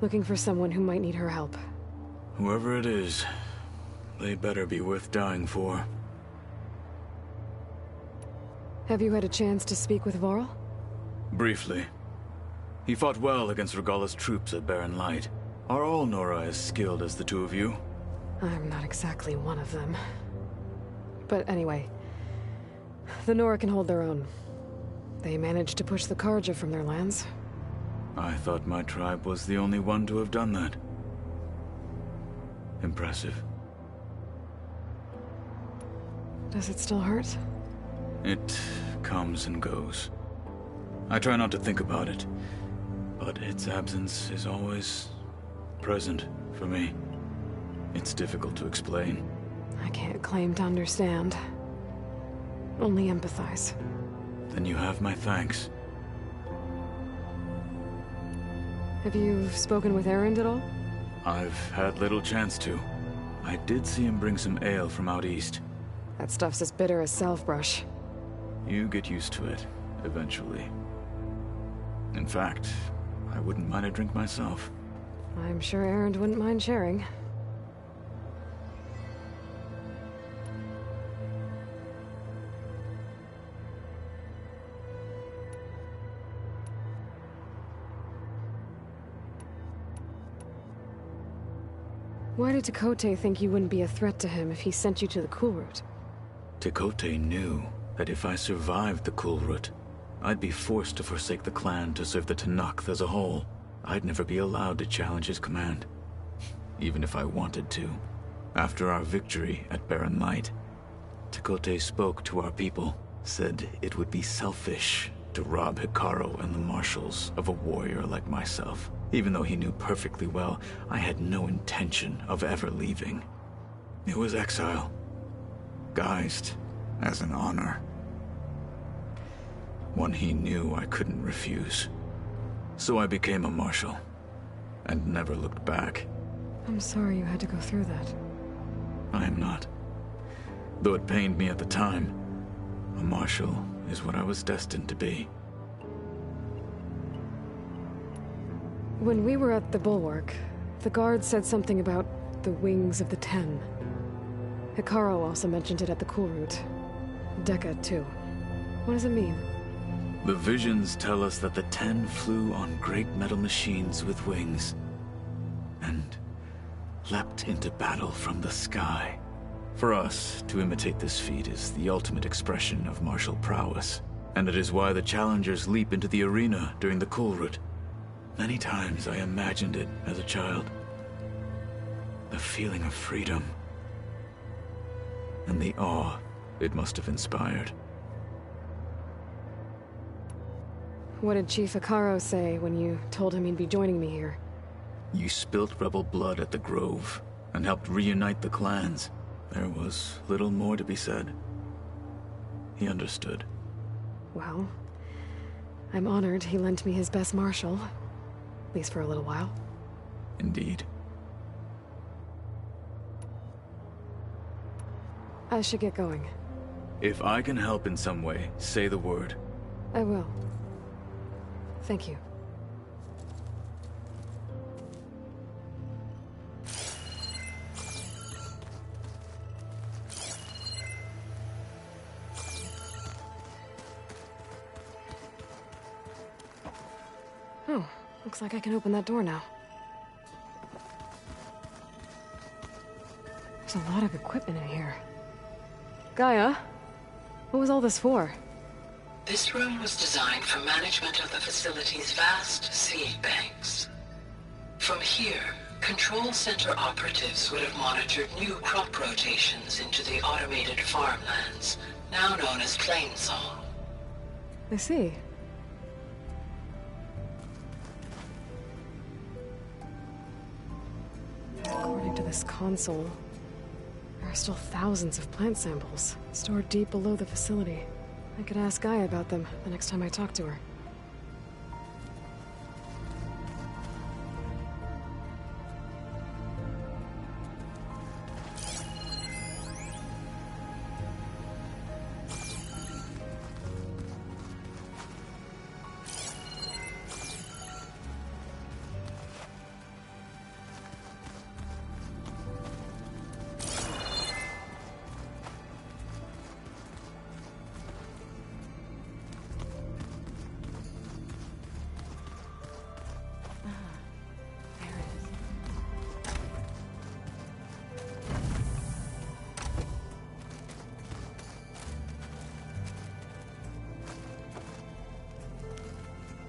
looking for someone who might need her help. Whoever it is, they better be worth dying for. Have you had a chance to speak with Varl? Briefly. He fought well against Regala's troops at Barren Light. Are all Nora as skilled as the two of you? I'm not exactly one of them. But anyway, the Nora can hold their own. They managed to push the Karja from their lands. I thought my tribe was the only one to have done that. Impressive. Does it still hurt? It comes and goes. I try not to think about it, but its absence is always present for me. It's difficult to explain. I can't claim to understand. Only empathize. Then you have my thanks. Have you spoken with Erend at all? I've had little chance to. I did see him bring some ale from out east. That stuff's as bitter as self-brush. You get used to it, eventually. In fact, I wouldn't mind a drink myself. I'm sure Erend wouldn't mind sharing. Why did Tekote think you wouldn't be a threat to him if he sent you to the Cool Route? Tekote knew that if I survived the Cool Route, I'd be forced to forsake the clan to serve the Tenakth as a whole. I'd never be allowed to challenge his command, even if I wanted to. After our victory at Barren Light, Tekote spoke to our people, said it would be selfish to rob Hekarro and the Marshals of a warrior like myself, even though he knew perfectly well I had no intention of ever leaving. It was exile, guised as an honor. One he knew I couldn't refuse. So I became a Marshal, and never looked back. I'm sorry you had to go through that. I am not. Though it pained me at the time, a Marshal is what I was destined to be. When we were at the Bulwark, the guard said something about the Wings of the Ten. Hekarro also mentioned it at the Cool Route. Dekka, too. What does it mean? The visions tell us that the Ten flew on great metal machines with wings, and leapt into battle from the sky. For us, to imitate this feat is the ultimate expression of martial prowess, and it is why the challengers leap into the arena during the Cool Route. Many times I imagined it as a child. The feeling of freedom. and the awe it must have inspired. What did Chief Akaro say when you told him he'd be joining me here? You spilt rebel blood at the Grove and helped reunite the clans. There was little more to be said. He understood. Well, I'm honored he lent me his best marshal. At least for a little while. Indeed. I should get going. If I can help in some way, say the word. I will. Thank you. Oh, looks like I can open that door now. There's a lot of equipment in here. Gaia, what was all this for? This room was designed for management of the facility's vast seed banks. From here, Control Center operatives would have monitored new crop rotations into the automated farmlands, now known as Plainsong. I see. According to this console, there are still thousands of plant samples stored deep below the facility. I could ask Gaia about them the next time I talk to her.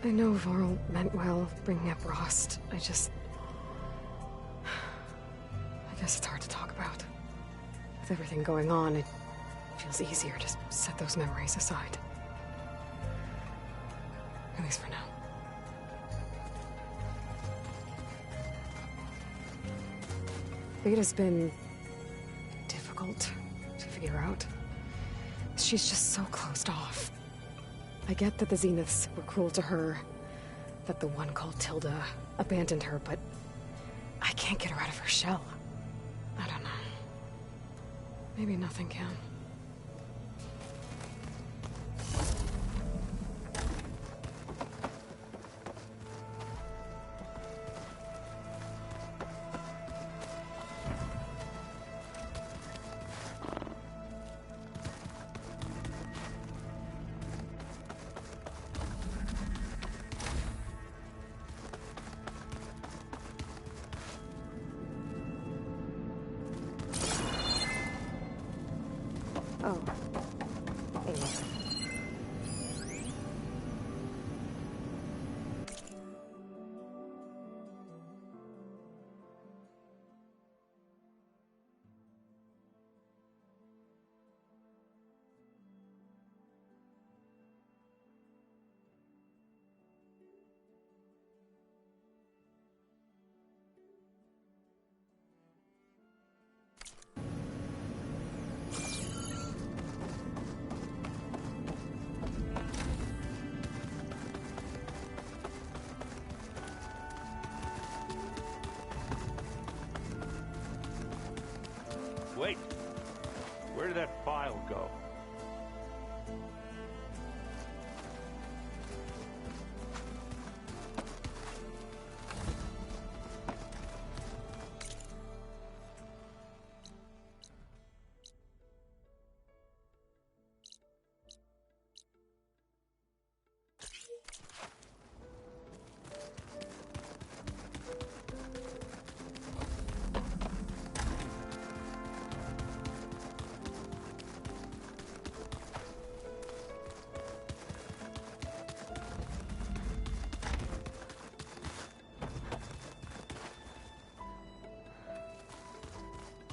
I know Varl meant well, bringing up Rost. I guess it's hard to talk about. With everything going on, it feels easier to set those memories aside. At least for now. Beta's been difficult to figure out. She's just so closed off. I get that the Zeniths were cruel to her, that the one called Tilda abandoned her, but I can't get her out of her shell. I don't know. Maybe nothing can. Oh. Hey. Wait! Where did that file go?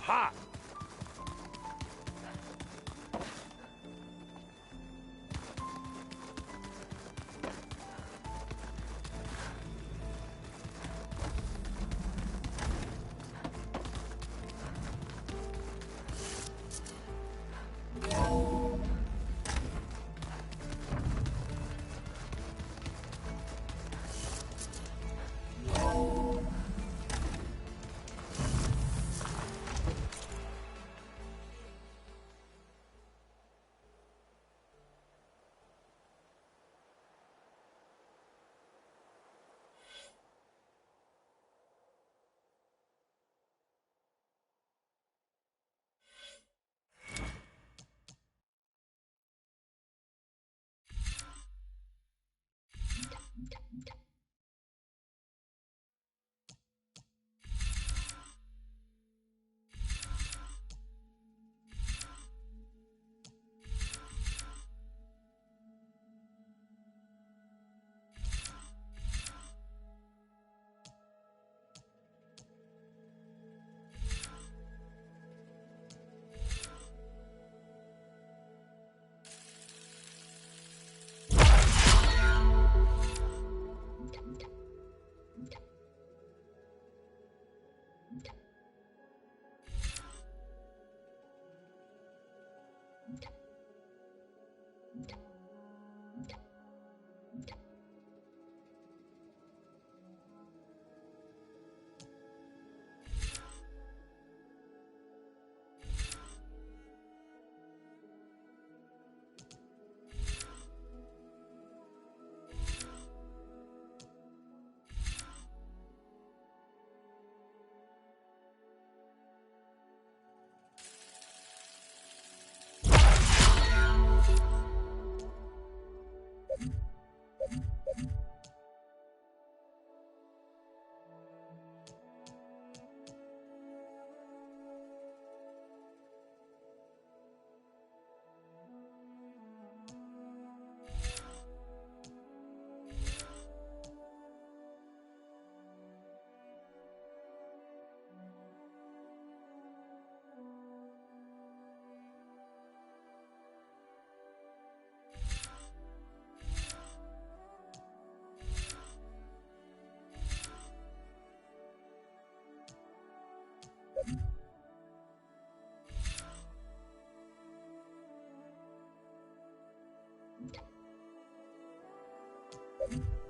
Ha! you